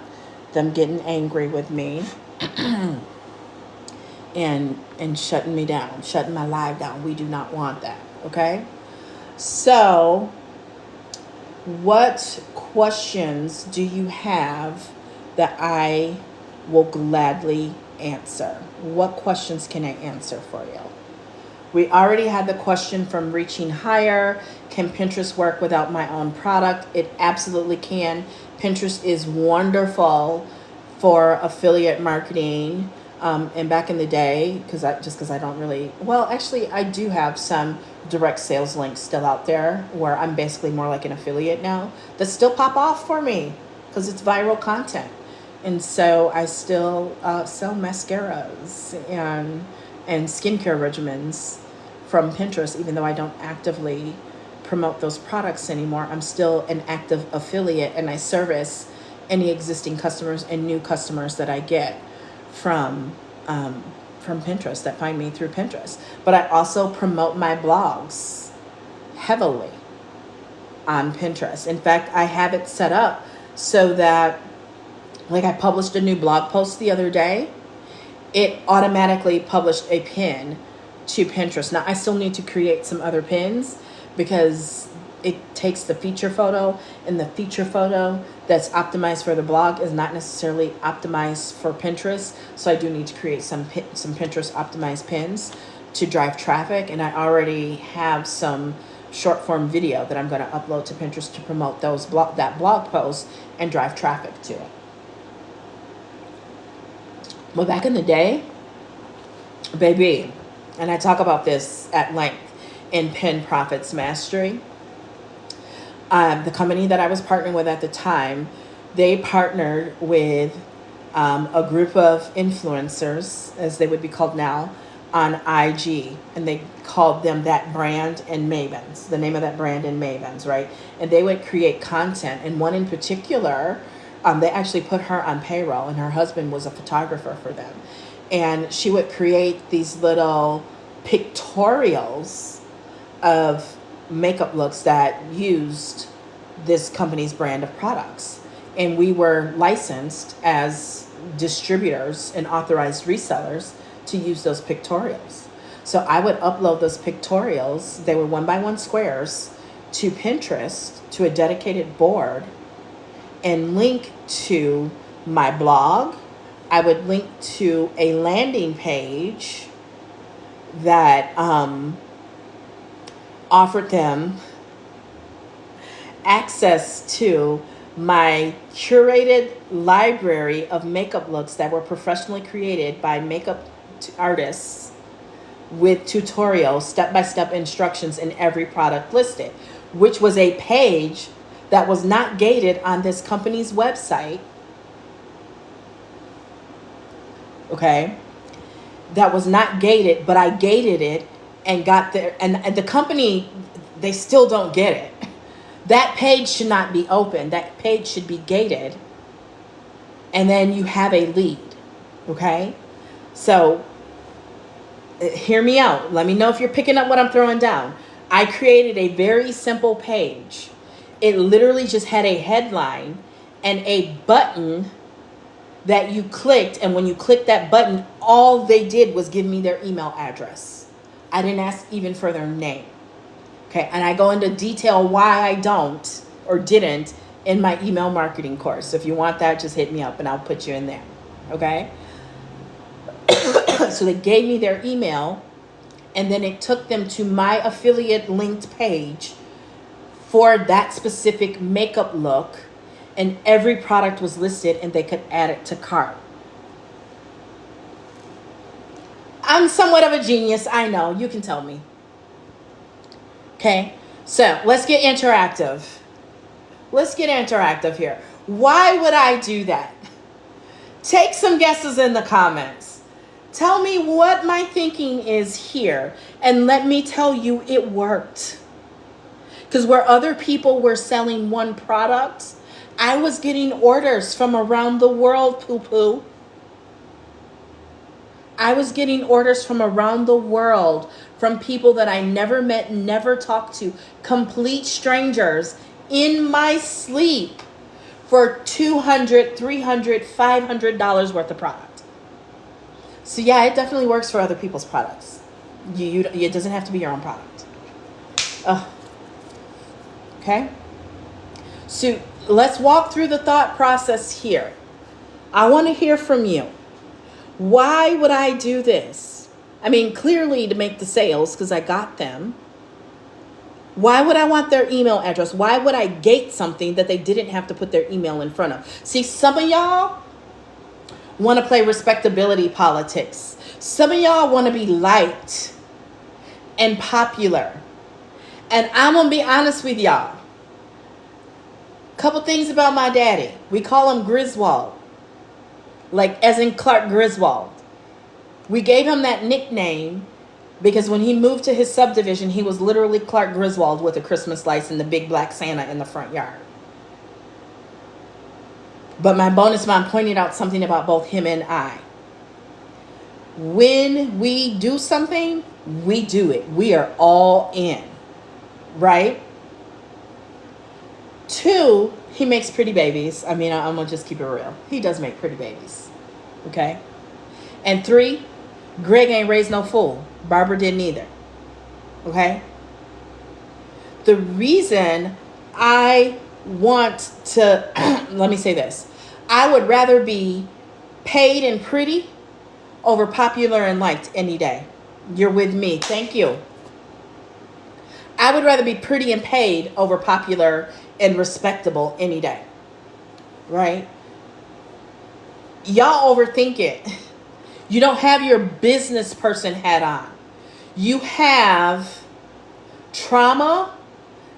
them getting angry with me and shutting me down, shutting my live down. We do not want that. Okay, so what questions do you have that I will gladly answer? What questions can I answer for you? We already had the question from Reaching Higher. Can Pinterest work without my own product? It absolutely can. Pinterest is wonderful for affiliate marketing. And back in the day, because I don't really, well, actually, I do have some direct sales links still out there where I'm basically more like an affiliate now that still pop off for me because it's viral content. And so I still sell mascaras and skincare regimens from Pinterest, even though I don't actively promote those products anymore. I'm still an active affiliate, and I service any existing customers and new customers that I get from Pinterest that find me through Pinterest. But I also promote my blogs heavily on Pinterest. In fact, I have it set up so that, like, I published a new blog post the other day. It automatically published a pin to Pinterest. Now, I still need to create some other pins because it takes the feature photo, and the feature photo that's optimized for the blog is not necessarily optimized for Pinterest. So I do need to create some Pinterest optimized pins to drive traffic. And I already have some short form video that I'm going to upload to Pinterest to promote that blog post and drive traffic to it. But back in the day, baby, and I talk about this at length in Pin Profits Mastery, the company that I was partnering with at the time, they partnered with a group of influencers, as they would be called now, on IG, and they called them That Brand and Mavens, the name of that brand and Mavens, right? And they would create content, and one in particular, they actually put her on payroll, and her husband was a photographer for them. And she would create these little pictorials of makeup looks that used this company's brand of products. And we were licensed as distributors and authorized resellers to use those pictorials. So I would upload those pictorials, they were 1x1 squares, to Pinterest, to a dedicated board, and link to my blog. I would link to a landing page that offered them access to my curated library of makeup looks that were professionally created by makeup artists with tutorials, step-by-step instructions in every product listed, which was a page that was not gated on this company's website. Okay, that was not gated, but I gated it and got there. And the company, they still don't get it. That page should not be open. That page should be gated. And then you have a lead. Okay, so hear me out. Let me know if you're picking up what I'm throwing down. I created a very simple page. It literally just had a headline and a button that you clicked, and when you clicked that button, all they did was give me their email address. I didn't ask even for their name. Okay, and I go into detail why I don't or didn't in my email marketing course. So if you want that, just hit me up and I'll put you in there. Okay? So they gave me their email, and then it took them to my affiliate linked page for that specific makeup look, and every product was listed and they could add it to cart. I'm somewhat of a genius, I know, you can tell me. Okay, so let's get interactive. Let's get interactive here. Why would I do that? Take some guesses in the comments. Tell me what my thinking is here, and let me tell you it worked. Because where other people were selling one product, I was getting orders from around the world, poo-poo. I was getting orders from around the world, from people that I never met, never talked to, complete strangers, in my sleep, for $200, $300, $500 worth of product. So yeah, it definitely works for other people's products. It doesn't have to be your own product. Okay? So let's walk through the thought process here. I want to hear from you. Why would I do this? I mean, clearly to make the sales, because I got them. Why would I want their email address? Why would I gate something that they didn't have to put their email in front of? See, some of y'all want to play respectability politics. Some of y'all want to be liked and popular. And I'm going to be honest with y'all. Couple things about my daddy. We call him Griswold. Like as in Clark Griswold. We gave him that nickname because when he moved to his subdivision, he was literally Clark Griswold with a Christmas lights and the big black Santa in the front yard. But my bonus mom pointed out something about both him and I. When we do something, we do it. We are all in. Right? 2, he makes pretty babies. I mean, I'm going to just keep it real. He does make pretty babies. Okay? And 3, Greg ain't raised no fool. Barbara didn't either. Okay? The reason I want to, let me say this, I would rather be paid and pretty over popular and liked any day. You're with me. Thank you. I would rather be pretty and paid over popular and respectable any day. Right? Y'all overthink it. You don't have your business person hat on. You have trauma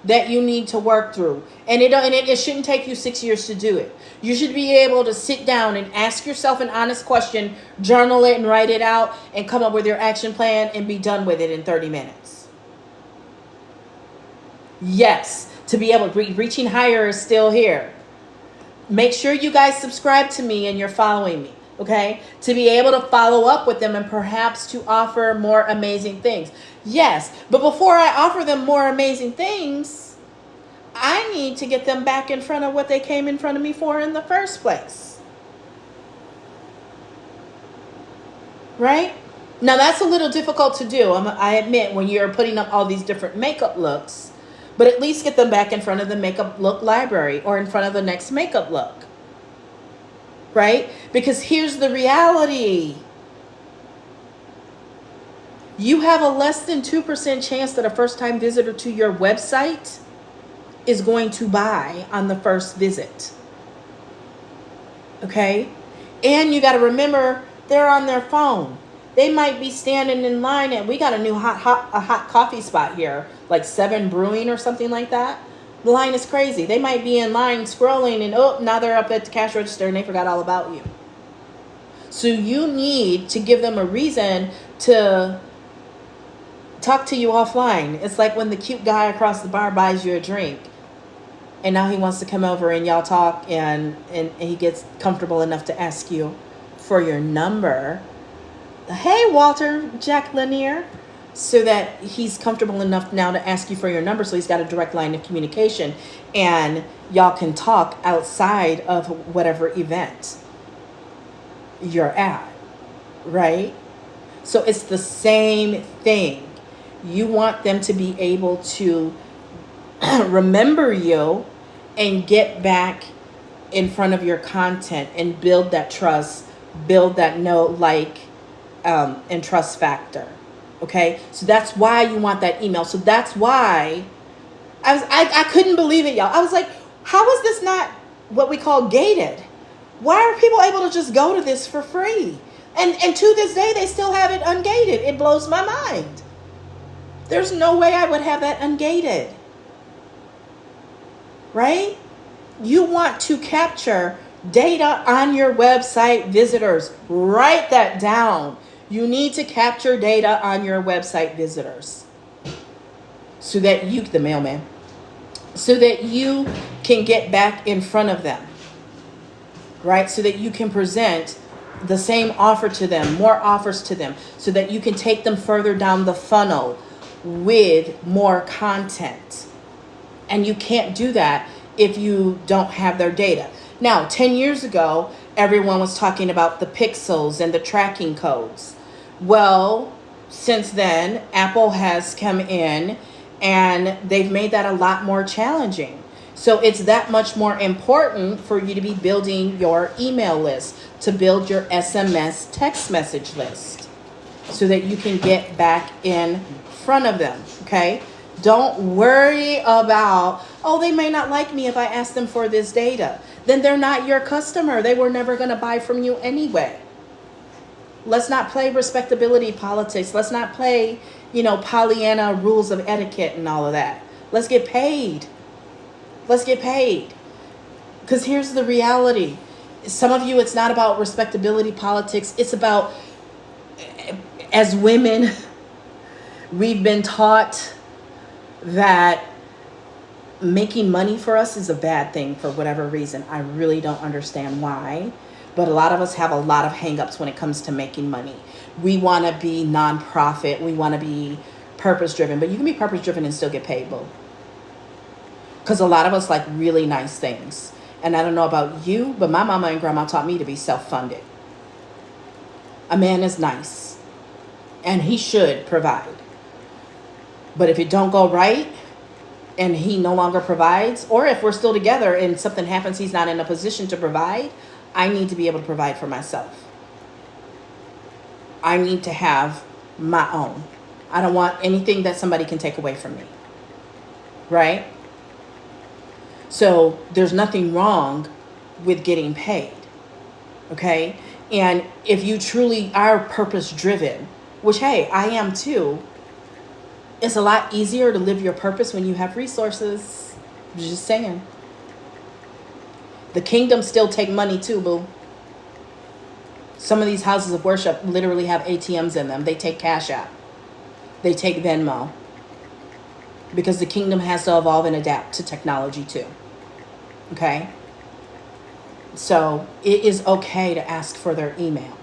that you need to work through. And it shouldn't take you 6 years to do it. You should be able to sit down and ask yourself an honest question, journal it and write it out, and come up with your action plan and be done with it in 30 minutes. Yes, to be able to reaching higher is still here. Make sure you guys subscribe to me and you're following me, okay? To be able to follow up with them and perhaps to offer more amazing things. Yes, but before I offer them more amazing things, I need to get them back in front of what they came in front of me for in the first place. Right? Now, that's a little difficult to do, I admit, when you're putting up all these different makeup looks. But at least get them back in front of the makeup look library or in front of the next makeup look. Right? Because here's the reality. You have a less than 2% chance that a first-time visitor to your website is going to buy on the first visit. Okay? And you got to remember, they're on their phone. They might be standing in line, and we got a new hot coffee spot here, like 7 Brewing or something like that. The line is crazy. They might be in line scrolling, and now they're up at the cash register and they forgot all about you. So you need to give them a reason to talk to you offline. It's like when the cute guy across the bar buys you a drink, and now he wants to come over and y'all talk, and he gets comfortable enough to ask you for your number. Hey, Walter, Jack Lanier. So that he's comfortable enough now to ask you for your number, so he's got a direct line of communication, and y'all can talk outside of whatever event you're at, right? So it's the same thing. You want them to be able to remember you and get back in front of your content and build that trust, build that and trust factor. Okay, so that's why you want that email. So that's why I couldn't believe it, y'all. I was like, how is this not what we call gated? Why are people able to just go to this for free? And to this day, they still have it ungated. It blows my mind. There's no way I would have that ungated. Right? You want to capture data on your website visitors. Write that down. You need to capture data on your website visitors so that the mailman, so that you can get back in front of them, right? So that you can present the same offer to them, more offers to them, so that you can take them further down the funnel with more content. And you can't do that if you don't have their data. Now, 10 years ago, everyone was talking about the pixels and the tracking codes. Well, since then, Apple has come in and they've made that a lot more challenging. So it's that much more important for you to be building your email list, to build your SMS text message list, so that you can get back in front of them, okay? Don't worry about, oh, they may not like me if I ask them for this data. Then they're not your customer. They were never going to buy from you anyway. Let's not play respectability politics. Let's not play, Pollyanna rules of etiquette and all of that. Let's get paid. Let's get paid. Because here's the reality. Some of you, it's not about respectability politics. It's about, as women, we've been taught that making money for us is a bad thing for whatever reason. I really don't understand why. But a lot of us have a lot of hangups when it comes to making money. We want to be nonprofit. We want to be purpose-driven. But you can be purpose-driven and still get paid, boo. Because a lot of us like really nice things. And I don't know about you, but my mama and grandma taught me to be self-funded. A man is nice. And he should provide. But if it don't go right, and he no longer provides, or if we're still together and something happens, he's not in a position to provide, I need to be able to provide for myself. I need to have my own. I don't want anything that somebody can take away from me. Right? So there's nothing wrong with getting paid. Okay? And if you truly are purpose driven, which, hey, I am too, it's a lot easier to live your purpose when you have resources. Just saying. The kingdom still take money too, boo. Some of these houses of worship literally have ATMs in them. They take Cash App. They take Venmo. Because the kingdom has to evolve and adapt to technology too. Okay? So it is okay to ask for their email.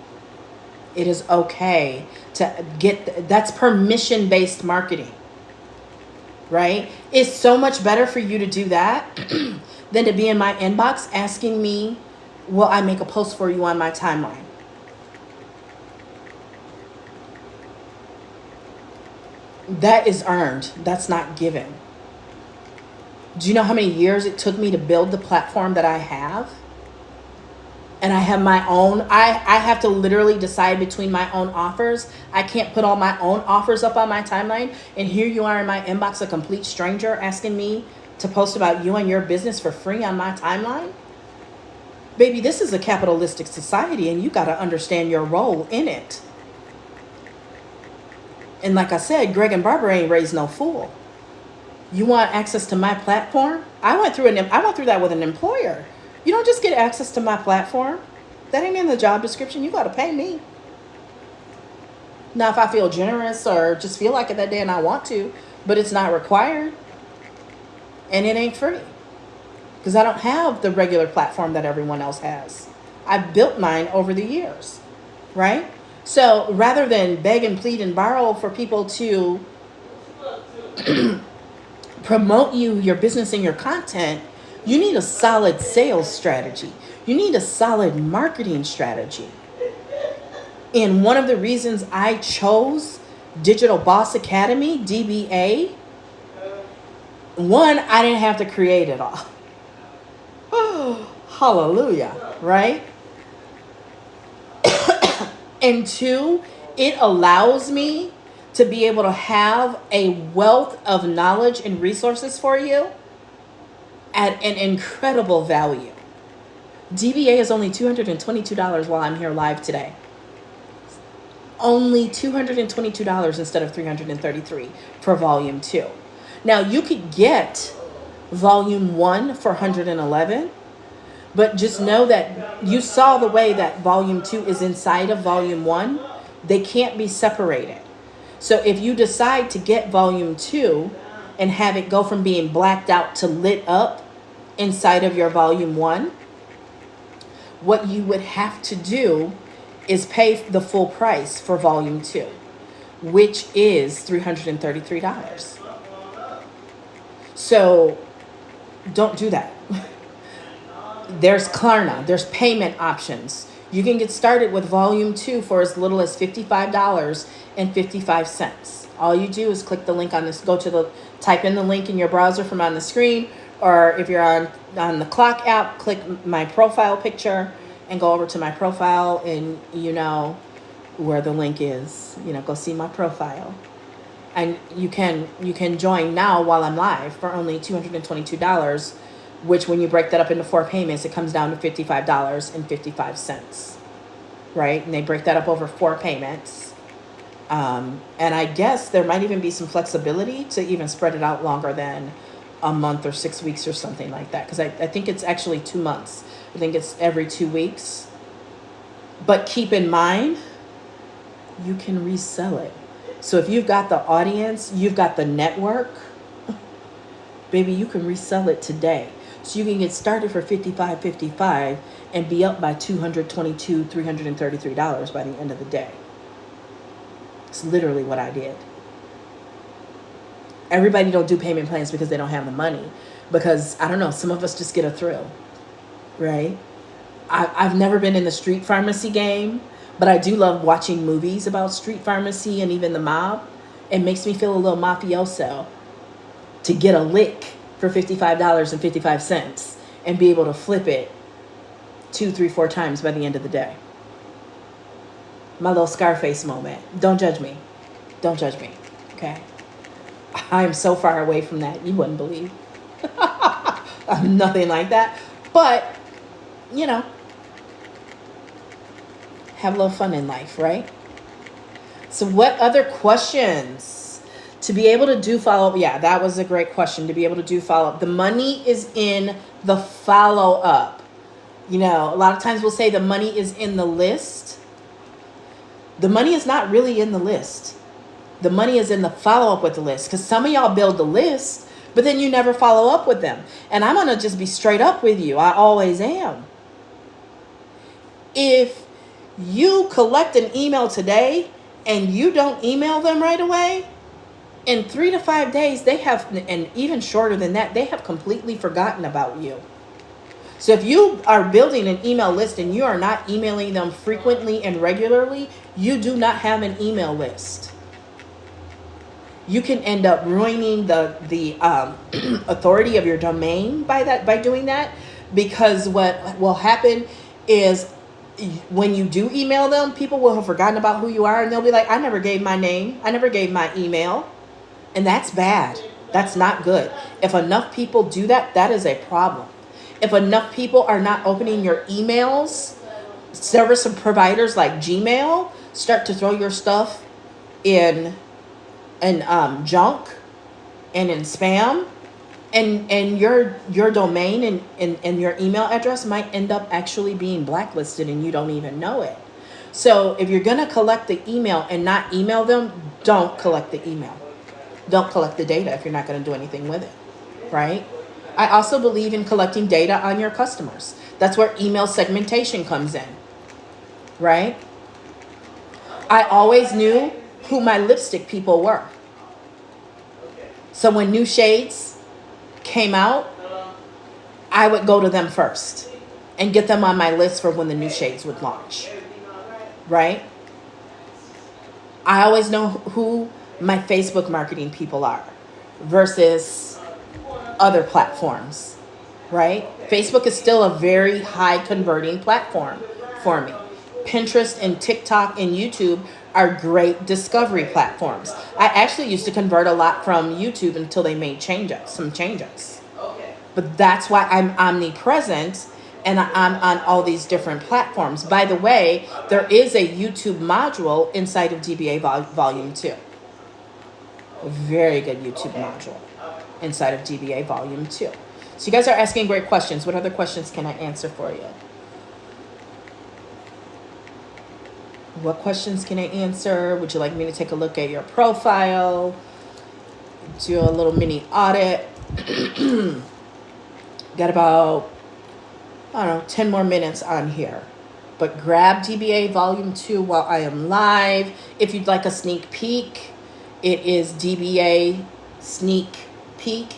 It is okay to get, that's permission-based marketing. Right? It's so much better for you to do that than to be in my inbox asking me, will I make a post for you on my timeline? That is earned. That's not given. Do you know how many years it took me to build the platform that I have? And I have my own. I have to literally decide between my own offers. I can't put all my own offers up on my timeline. And here you are in my inbox, a complete stranger asking me to post about you and your business for free on my timeline. Baby, this is a capitalistic society and you got to understand your role in it. And like I said, Greg and Barbara ain't raised no fool. You want access to my platform? I went through that with an employer. You don't just get access to my platform. That ain't in the job description. You got to pay me. Now, if I feel generous or just feel like it that day and I want to, but it's not required and it ain't free because I don't have the regular platform that everyone else has. I've built mine over the years, right? So rather than beg and plead and borrow for people to promote you, your business, and your content, you need a solid sales strategy. You need a solid marketing strategy. And one of the reasons I chose Digital Boss Academy, DBA, one, I didn't have to create it all. Oh, hallelujah, right? And two, it allows me to be able to have a wealth of knowledge and resources for you at an incredible value. DBA is only $222 while I'm here live today. Only $222 instead of $333 for volume 2. Now you could get volume 1 for $111, but just know that you saw the way that volume 2 is inside of volume 1. They can't be separated. So if you decide to get volume 2 and have it go from being blacked out to lit up inside of your volume 1, what you would have to do is pay the full price for volume 2, which is $333. So don't do that. There's Klarna, there's payment options. You can get started with volume 2 for as little as $55.55. All you do is click the link on this, type in the link in your browser from on the screen, or if you're on the Clock app, click my profile picture and go over to my profile, and you know where the link is. Go see my profile. And you can join now while I'm live for only $222, which when you break that up into 4 payments, it comes down to $55.55, right? And they break that up over 4 payments. And I guess there might even be some flexibility to even spread it out longer than a month or 6 weeks or something like that. Because I think it's actually 2 months. I think it's every 2 weeks. But keep in mind, you can resell it. So if you've got the audience, you've got the network, baby, you can resell it today. So you can get started for $55.55 and be up by $333 by the end of the day. It's literally what I did. Everybody don't do payment plans because they don't have the money. Because, I don't know, some of us just get a thrill, right? I've never been in the street pharmacy game, but I do love watching movies about street pharmacy and even the mob. It makes me feel a little mafioso. to get a lick for $55.55 and be able to flip it 2, 3, 4 times by the end of the day. My little Scarface moment. Don't judge me. Don't judge me. Okay? I am so far away from that. You wouldn't believe. I'm nothing like that. But, you know, have a little fun in life, right? So what other questions? To be able to do follow-up. Yeah, that was a great question. To be able to do follow-up. The money is in the follow-up. You know, a lot of times we'll say the money is in the list. The money is not really in the list. The money is in the follow-up with the list. Because some of y'all build the list, but then you never follow up with them. And I'm going to just be straight up with you. I always am. If you collect an email today and you don't email them right away, in 3 to 5 days, they have, and even shorter than that, they have completely forgotten about you. So if you are building an email list and you are not emailing them frequently and regularly, you do not have an email list. You can end up ruining the authority of your domain by doing that, because what will happen is when you do email them, people will have forgotten about who you are, and they'll be like, I never gave my name, I never gave my email. And that's bad. That's not good. If enough people do that, that is a problem. If enough people are not opening your emails, service providers like Gmail start to throw your stuff in junk and in spam, and your domain and your email address might end up actually being blacklisted and you don't even know it. So if you're going to collect the email and not email them, don't collect the email. Don't collect the data if you're not going to do anything with it, right? I also believe in collecting data on your customers. That's where email segmentation comes in, right? I always knew who my lipstick people were. So when new shades came out, I would go to them first and get them on my list for when the new shades would launch, right? I always know who my Facebook marketing people are versus other platforms, right? Facebook is still a very high converting platform for me. Pinterest and TikTok and YouTube are great discovery platforms. I actually used to convert a lot from YouTube until they made some changes. But that's why I'm omnipresent and I'm on all these different platforms. By the way, there is a YouTube module inside of DBA Volume 2. A very good YouTube module inside of DBA Volume 2. So you guys are asking great questions. What other questions can I answer for you? What questions can I answer? Would you like me to take a look at your profile? Do a little mini audit? Got about, 10 more minutes on here. But grab DBA Volume 2 while I am live. If you'd like a sneak peek, it is DBA Sneak Peek,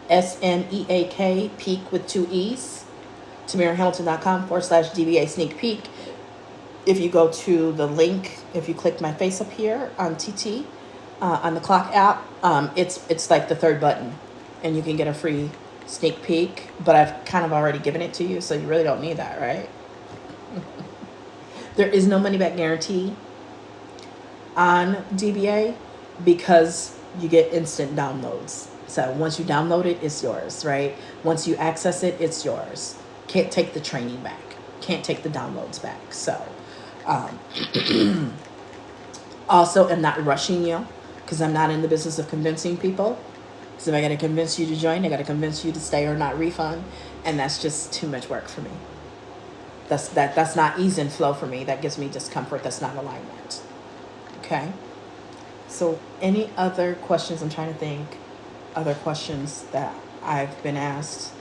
SNEAK, peek with 2 E's. TamiraHamilton.com/DBA Sneak Peek. If you go to the link, if you click my face up here on TT, on the clock app, it's like the third button, and you can get a free sneak peek, but I've kind of already given it to you, so you really don't need that, right? There is no money back guarantee on DBA because you get instant downloads. So once you download it, it's yours, right? Once you access it, it's yours. Can't take the training back. Can't take the downloads back. So also, I'm not rushing you because I'm not in the business of convincing people. So if I got to convince you to join, I got to convince you to stay or not refund. And that's just too much work for me. That's not ease and flow for me. That gives me discomfort. That's not alignment. Okay. So any other questions? I'm trying to think. Other questions that I've been asked.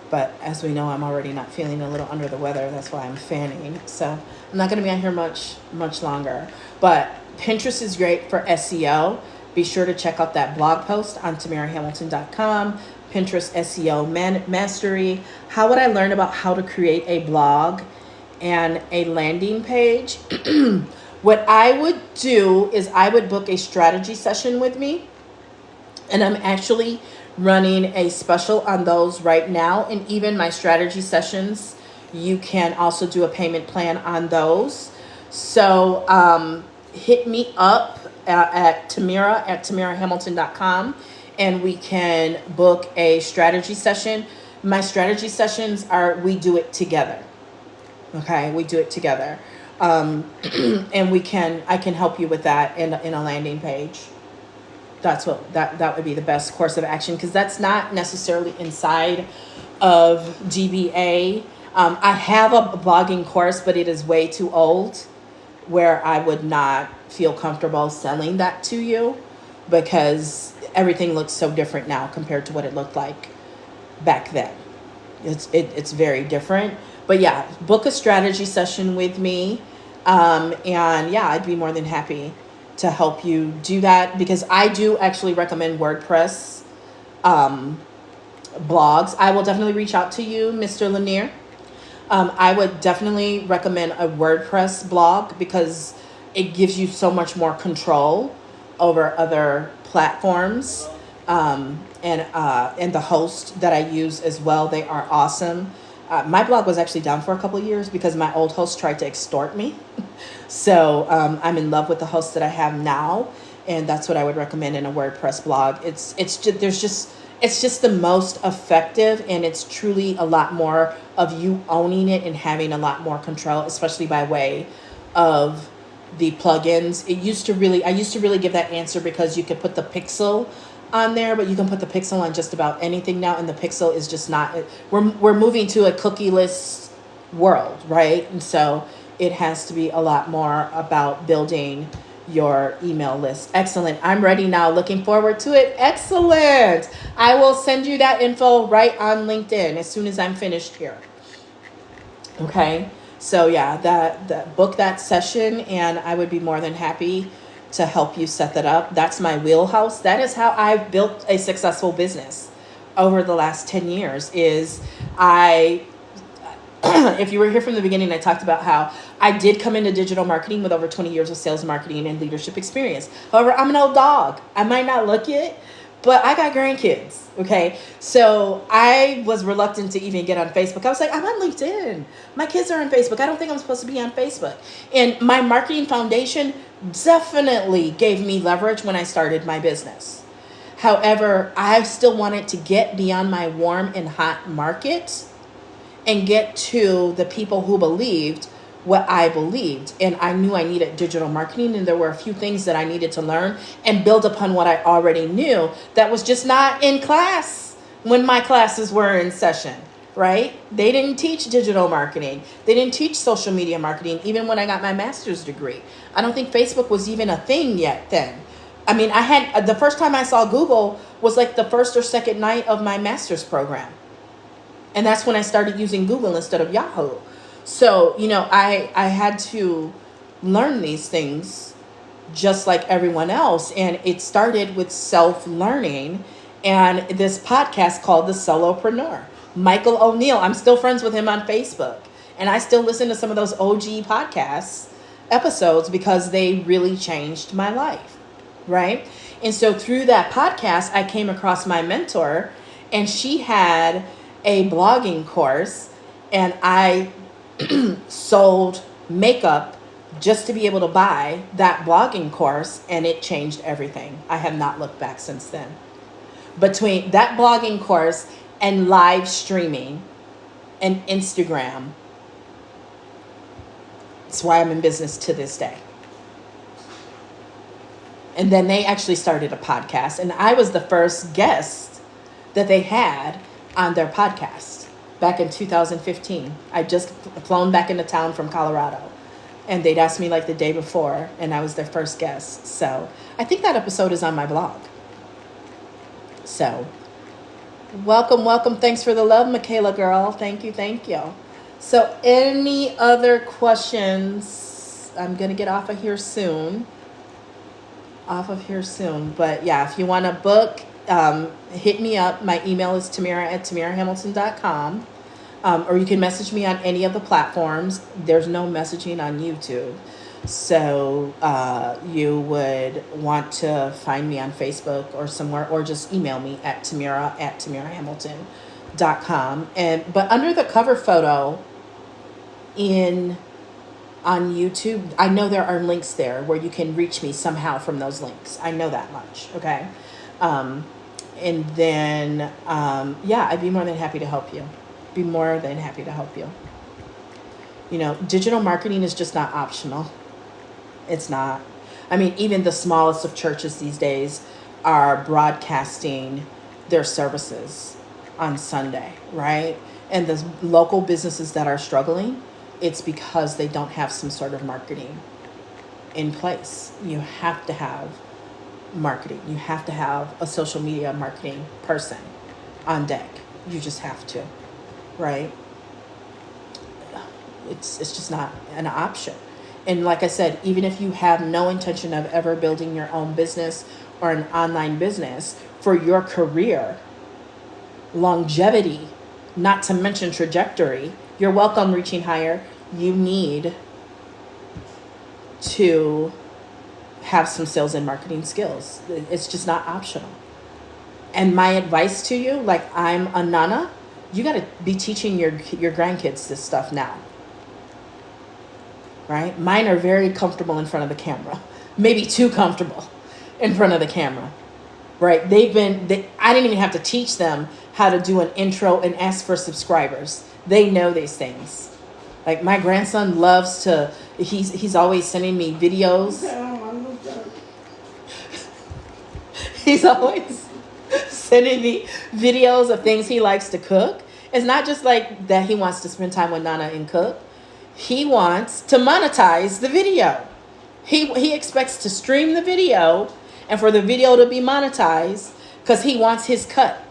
But as we know, I'm already not feeling a little under the weather. That's why I'm fanning. So I'm not going to be on here much longer. But Pinterest is great for SEO. Be sure to check out that blog post on TamiraHamilton.com. Pinterest SEO Mastery. How would I learn about how to create a blog and a landing page? What I would do is I would book a strategy session with me. And I'm actually running a special on those right now. And even my strategy sessions, you can also do a payment plan on those. So hit me up at Tamira at TamiraHamilton.com, and we can book a strategy session. My strategy sessions we do it together. Okay, we do it together. And I can help you with that in a landing page. That's what that would be the best course of action, because that's not necessarily inside of DBA. I have a blogging course, but it is way too old, where I would not feel comfortable selling that to you, because everything looks so different now compared to what it looked like back then. It's very different. But yeah, book a strategy session with me. And yeah, I'd be more than happy to help you do that, because I do actually recommend WordPress blogs. I will definitely reach out to you, Mr. Lanier. I would definitely recommend a WordPress blog, because it gives you so much more control over other platforms. And the host that I use as well, they are awesome. My blog was actually down for a couple of years because my old host tried to extort me. So I'm in love with the host that I have now, and that's what I would recommend in a WordPress blog. It's just the most effective, and it's truly a lot more of you owning it and having a lot more control, especially by way of the plugins. I used to really give that answer because you could put the pixel on there, but you can put the pixel on just about anything now, and the pixel is just not. We're moving to a cookieless world, right? And so it has to be a lot more about building your email list. Excellent. I'm ready now. Looking forward to it. Excellent. I will send you that info right on LinkedIn as soon as I'm finished here. Okay. So yeah, that book that session, and I would be more than happy to help you set that up. That's my wheelhouse. That is how I've built a successful business over the last 10 years. If you were here from the beginning, I talked about how I did come into digital marketing with over 20 years of sales, marketing, and leadership experience. However, I'm an old dog. I might not look it, but I got grandkids. Okay. So I was reluctant to even get on Facebook. I was like, I'm on LinkedIn. My kids are on Facebook. I don't think I'm supposed to be on Facebook. And my marketing foundation definitely gave me leverage when I started my business. However, I still wanted to get beyond my warm and hot market and get to the people who believed what I believed. And I knew I needed digital marketing, and there were a few things that I needed to learn and build upon what I already knew that was just not in class when my classes were in session, right? They didn't teach digital marketing. They didn't teach social media marketing, even when I got my master's degree. I don't think Facebook was even a thing yet then. I mean, the first time I saw Google was like the first or second night of my master's program. And that's when I started using Google instead of Yahoo. So, I had to learn these things just like everyone else. And it started with self-learning and this podcast called The Solopreneur. Michael O'Neill, I'm still friends with him on Facebook. And I still listen to some of those OG podcasts episodes because they really changed my life, right? And so through that podcast, I came across my mentor, and she had a blogging course, and I sold makeup just to be able to buy that blogging course, and it changed everything. I have not looked back since then. Between that blogging course and live streaming and Instagram, it's why I'm in business to this day. And then they actually started a podcast, and I was the first guest that they had on their podcast back in 2015. I just flown back into town from Colorado, and they'd asked me like the day before, and I was their first guest. So I think that episode is on my blog. So welcome. Thanks for the love, Michaela girl. Thank you. So any other questions? I'm going to get off of here soon. But yeah, if you want to book, hit me up. My email is Tamira at TamiraHamilton.com. Or you can message me on any of the platforms. There's no messaging on YouTube. So you would want to find me on Facebook or somewhere, or just email me at tamira@tamirahamilton.com. But under the cover photo on YouTube, I know there are links there where you can reach me somehow from those links. I know that much, okay? And then, I'd be more than happy to help you. Be more than happy to help you. You know, digital marketing is just not optional. It's not. I mean, even the smallest of churches these days are broadcasting their services on Sunday, right? And the local businesses that are struggling, it's because they don't have some sort of marketing in place. You have to have marketing. You have to have a social media marketing person on deck. You just have to, right? It's just not an option. And like I said, even if you have no intention of ever building your own business or an online business, for your career, longevity, not to mention trajectory, you're welcome reaching higher. You need to have some sales and marketing skills. It's just not optional. And my advice to you, like I'm a nana, you got to be teaching your grandkids this stuff now. Right? Mine are very comfortable in front of the camera. Maybe too comfortable in front of the camera. Right? I didn't even have to teach them how to do an intro and ask for subscribers. They know these things. Like my grandson loves to, he's always sending me videos. He's always sending me videos of things he likes to cook. It's not just like that he wants to spend time with Nana and cook. He wants to monetize the video. He expects to stream the video and for the video to be monetized because he wants his cut,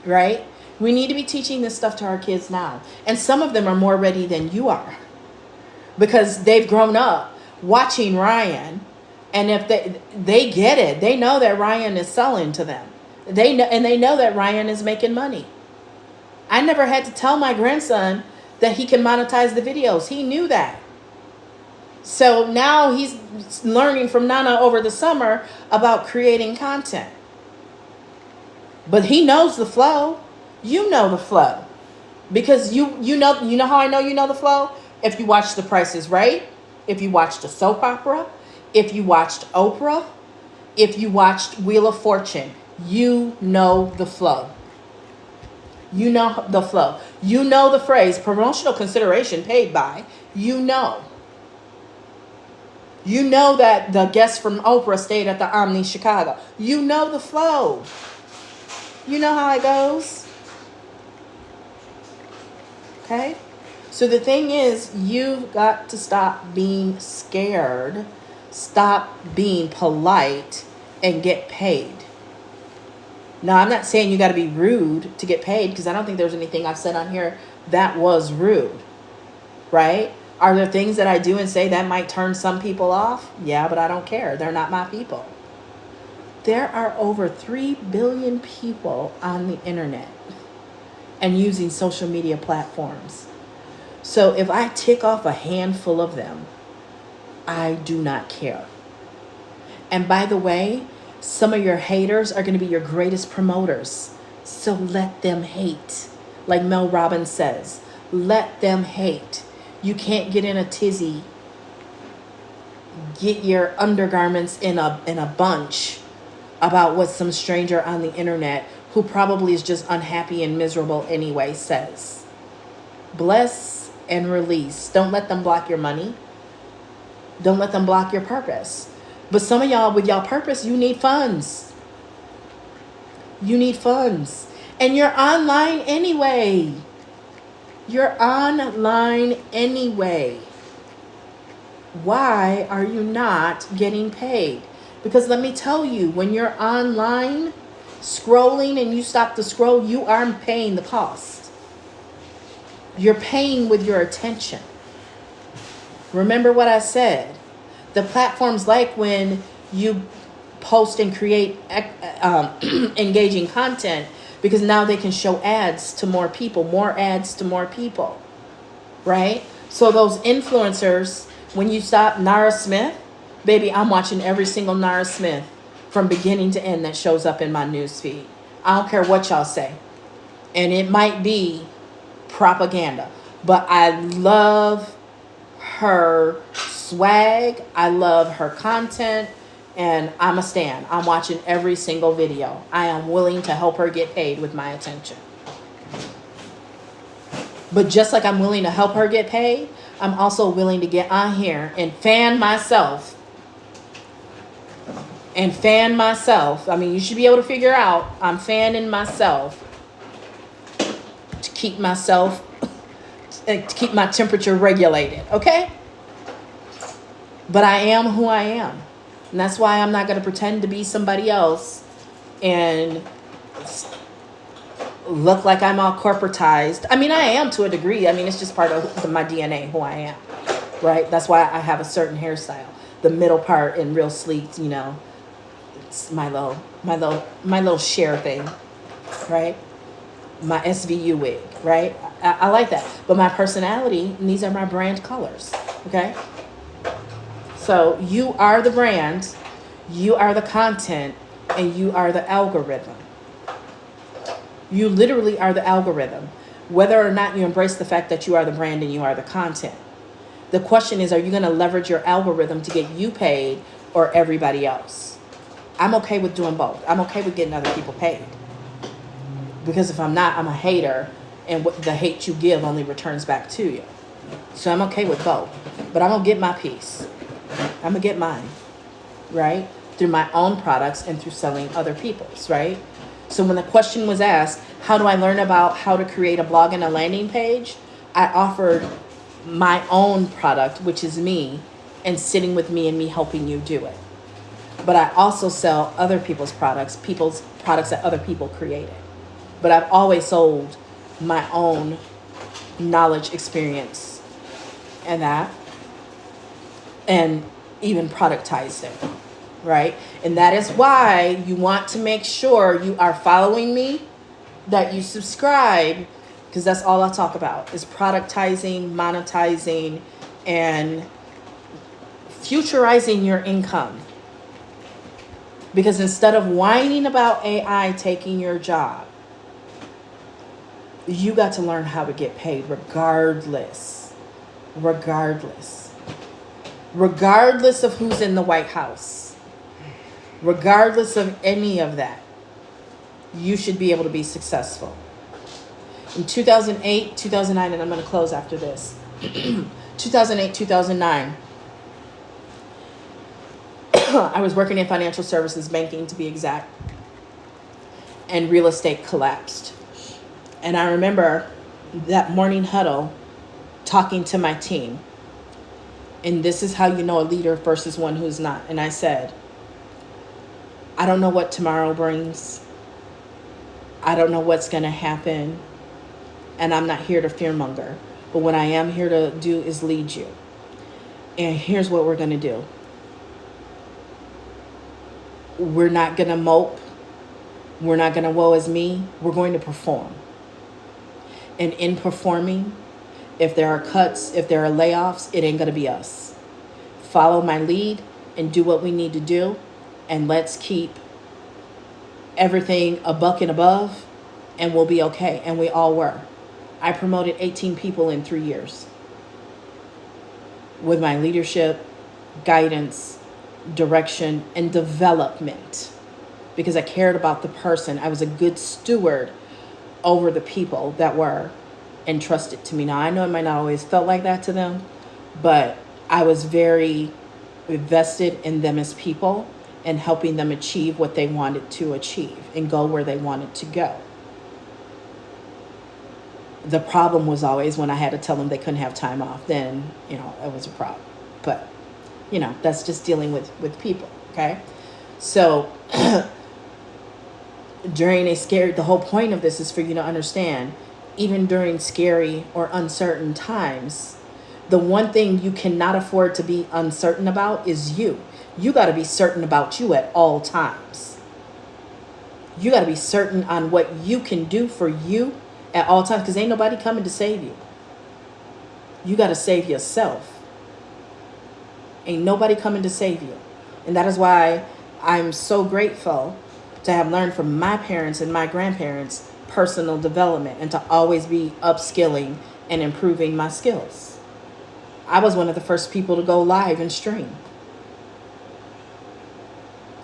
right? We need to be teaching this stuff to our kids now. And some of them are more ready than you are because they've grown up watching Ryan. And if they get it, they know that Ryan is selling to them. They know that Ryan is making money. I never had to tell my grandson that he can monetize the videos. He knew that. So now he's learning from Nana over the summer about creating content. But he knows the flow. You know the flow. Because you know how I know you know the flow? If you watch The Price is Right, if you watched a soap opera, if you watched Oprah, if you watched Wheel of Fortune, you know the flow. You know the flow. You know the phrase, promotional consideration paid by. You know. You know that the guest from Oprah stayed at the Omni Chicago. You know the flow. You know how it goes. Okay? So the thing is, you've got to stop being scared. Stop being polite and get paid. Now, I'm not saying you got to be rude to get paid because I don't think there's anything I've said on here that was rude, right? Are there things that I do and say that might turn some people off? Yeah, but I don't care. They're not my people. There are over 3 billion people on the internet and using social media platforms. So if I tick off a handful of them, I do not care. And by the way, some of your haters are going to be your greatest promoters. So let them hate. Like Mel Robbins says, let them hate. You can't get in a tizzy. Get your undergarments in a bunch about what some stranger on the internet who probably is just unhappy and miserable anyway says. Bless and release. Don't let them block your money. Don't let them block your purpose. But some of y'all, with y'all purpose, you need funds. You need funds. And you're online anyway. You're online anyway. Why are you not getting paid? Because let me tell you, when you're online scrolling and you stop to scroll, you aren't paying the cost. You're paying with your attention. Remember what I said. The platforms like when you post and create engaging content, because now they can show ads to more people, right? So those influencers When you stop Nara Smith, baby, I'm watching every single Nara Smith from beginning to end that shows up in my news feed. I don't care what y'all say. And it might be propaganda, but I love her swag. I love her content. And I'm a stan. I'm watching every single video. I am willing to help her get paid with my attention. But just like I'm willing to help her get paid, I'm also willing to get on here and fan myself. I mean, you should be able to figure out I'm fanning myself to keep myself, to keep my temperature regulated, okay? But I am who I am. And that's why I'm not going to pretend to be somebody else and look like I'm all corporatized. I mean, I am to a degree. I mean, it's just part of my DNA, who I am, right? That's why I have a certain hairstyle. The middle part and real sleek, you know, it's my little Cher thing, right? My SVU wig, right? I like that. But my personality, and these are my brand colors, okay? So you are the brand, you are the content, and you are the algorithm. You literally are the algorithm, whether or not you embrace the fact that you are the brand and you are the content. The question is, are you going to leverage your algorithm to get you paid or everybody else? I'm okay with doing both. I'm okay with getting other people paid. Because if I'm not, I'm a hater, and what the hate you give only returns back to you. So I'm okay with both. But I'm going to get my piece. I'm going to get mine, right? Through my own products and through selling other people's, right? So when the question was asked, how do I learn about how to create a blog and a landing page? I offered my own product, which is me, and sitting with me and me helping you do it. But I also sell other people's products that other people created. But I've always sold my own knowledge, experience, and that. And even productized it, right? And that is why you want to make sure you are following me, that you subscribe, because that's all I talk about is productizing, monetizing, and futurizing your income. Because instead of whining about AI taking your job, you got to learn how to get paid regardless of who's in the White House, regardless of any of that. You should be able to be successful. In 2008, 2009, and I'm going to close after this. 2008, 2009, I was working in financial services, banking to be exact, and real estate collapsed. And I remember that morning huddle talking to my team. And this is how you know a leader versus one who's not. And I said, I don't know what tomorrow brings. I don't know what's going to happen. And I'm not here to fearmonger. But what I am here to do is lead you. And here's what we're going to do. We're not going to mope. We're not going to woe is me. We're going to perform. And in performing, if there are cuts, if there are layoffs, it ain't going to be us. Follow my lead and do what we need to do. And let's keep everything a buck and above, and we'll be okay. And we all were. I promoted 18 people in 3 years with my leadership, guidance, direction, and development, because I cared about the person. I was a good steward over the people that were entrusted to me. Now, I know it might not always felt like that to them, but I was very invested in them as people and helping them achieve what they wanted to achieve and go where they wanted to go. The problem was always when I had to tell them they couldn't have time off, then, it was a problem. But, that's just dealing with people, okay? So the whole point of this is for you to understand, even during scary or uncertain times, the one thing you cannot afford to be uncertain about is you. You got to be certain about you at all times. You got to be certain on what you can do for you at all times, because ain't nobody coming to save you. You got to save yourself. Ain't nobody coming to save you. And that is why I'm so grateful to have learned from my parents and my grandparents personal development and to always be upskilling and improving my skills. I was one of the first people to go live and stream.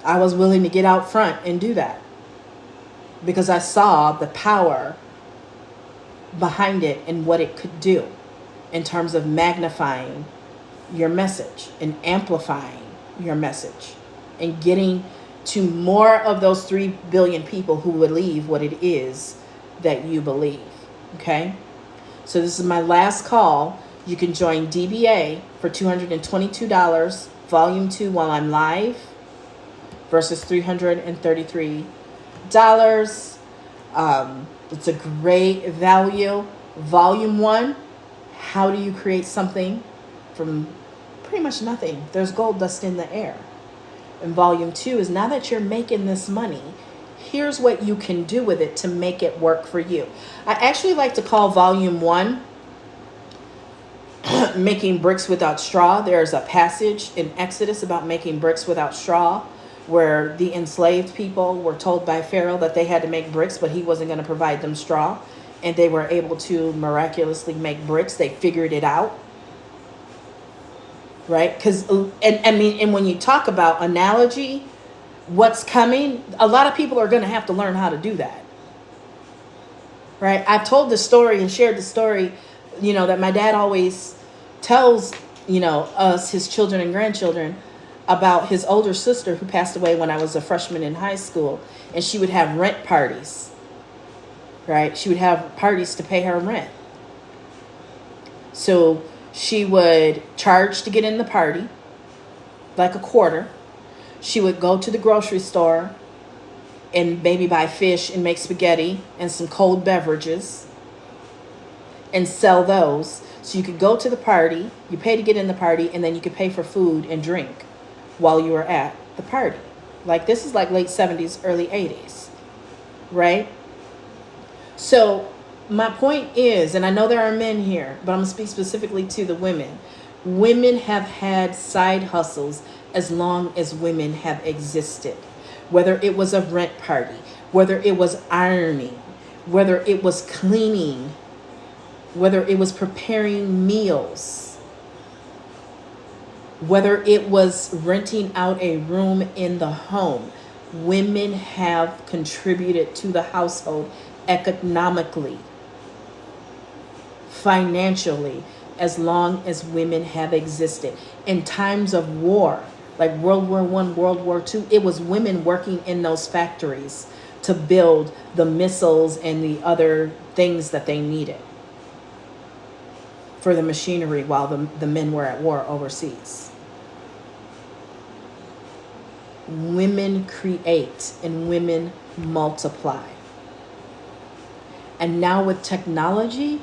I was willing to get out front and do that because I saw the power behind it and what it could do in terms of magnifying your message and amplifying your message and getting to more of those 3 billion people who believe what it is that you believe. Okay? So this is my last call. You can join DBA for $222, volume 2 while I'm live versus $333. It's a great value. Volume 1, how do you create something from pretty much nothing? There's gold dust in the air. And volume 2 is, now that you're making this money, here's what you can do with it to make it work for you. I actually like to call volume 1 making bricks without straw. There's a passage in Exodus about making bricks without straw, where the enslaved people were told by Pharaoh that they had to make bricks, but he wasn't going to provide them straw. And they were able to miraculously make bricks. They figured it out. Right? Because, and when you talk about analogy, what's coming, a lot of people are going to have to learn how to do that. Right? I've told this story and shared the story, that my dad always tells, us, his children and grandchildren, about his older sister who passed away when I was a freshman in high school. And she would have rent parties. Right? She would have parties to pay her rent. So she would charge to get in the party, like a quarter. She would go to the grocery store and maybe buy fish and make spaghetti and some cold beverages and sell those. So you could go to the party, you pay to get in the party, and then you could pay for food and drink while you were at the party. Like, this is like late 70s, early 80s, right? So my point is, and I know there are men here, but I'm going to speak specifically to the women. Women have had side hustles as long as women have existed. Whether it was a rent party, whether it was ironing, whether it was cleaning, whether it was preparing meals, whether it was renting out a room in the home, women have contributed to the household economically, financially, as long as women have existed. In times of war, like World War I, World War II, it was women working in those factories to build the missiles and the other things that they needed for the machinery while the men were at war overseas. Women create and women multiply. And now with technology,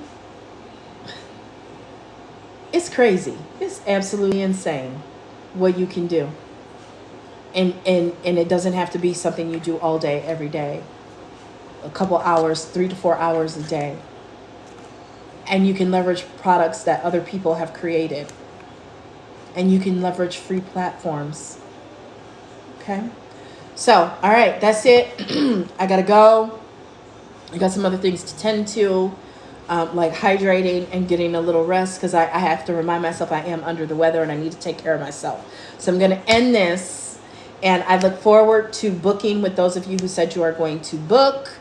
it's crazy. It's absolutely insane what you can do. And it doesn't have to be something you do all day, every day. A couple hours, 3 to 4 hours a day. And you can leverage products that other people have created. And you can leverage free platforms. Okay? So, all right, that's it. I gotta go. I got some other things to tend to, like hydrating and getting a little rest, because I have to remind myself I am under the weather and I need to take care of myself. So I'm going to end this, and I look forward to booking with those of you who said you are going to book,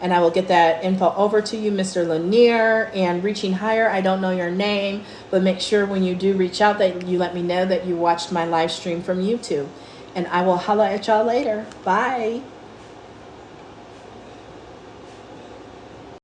and I will get that info over to you, Mr. Lumiere. And Reaching Higher, I don't know your name, but make sure when you do reach out that you let me know that you watched my live stream from YouTube. And I will holla at y'all later. Bye.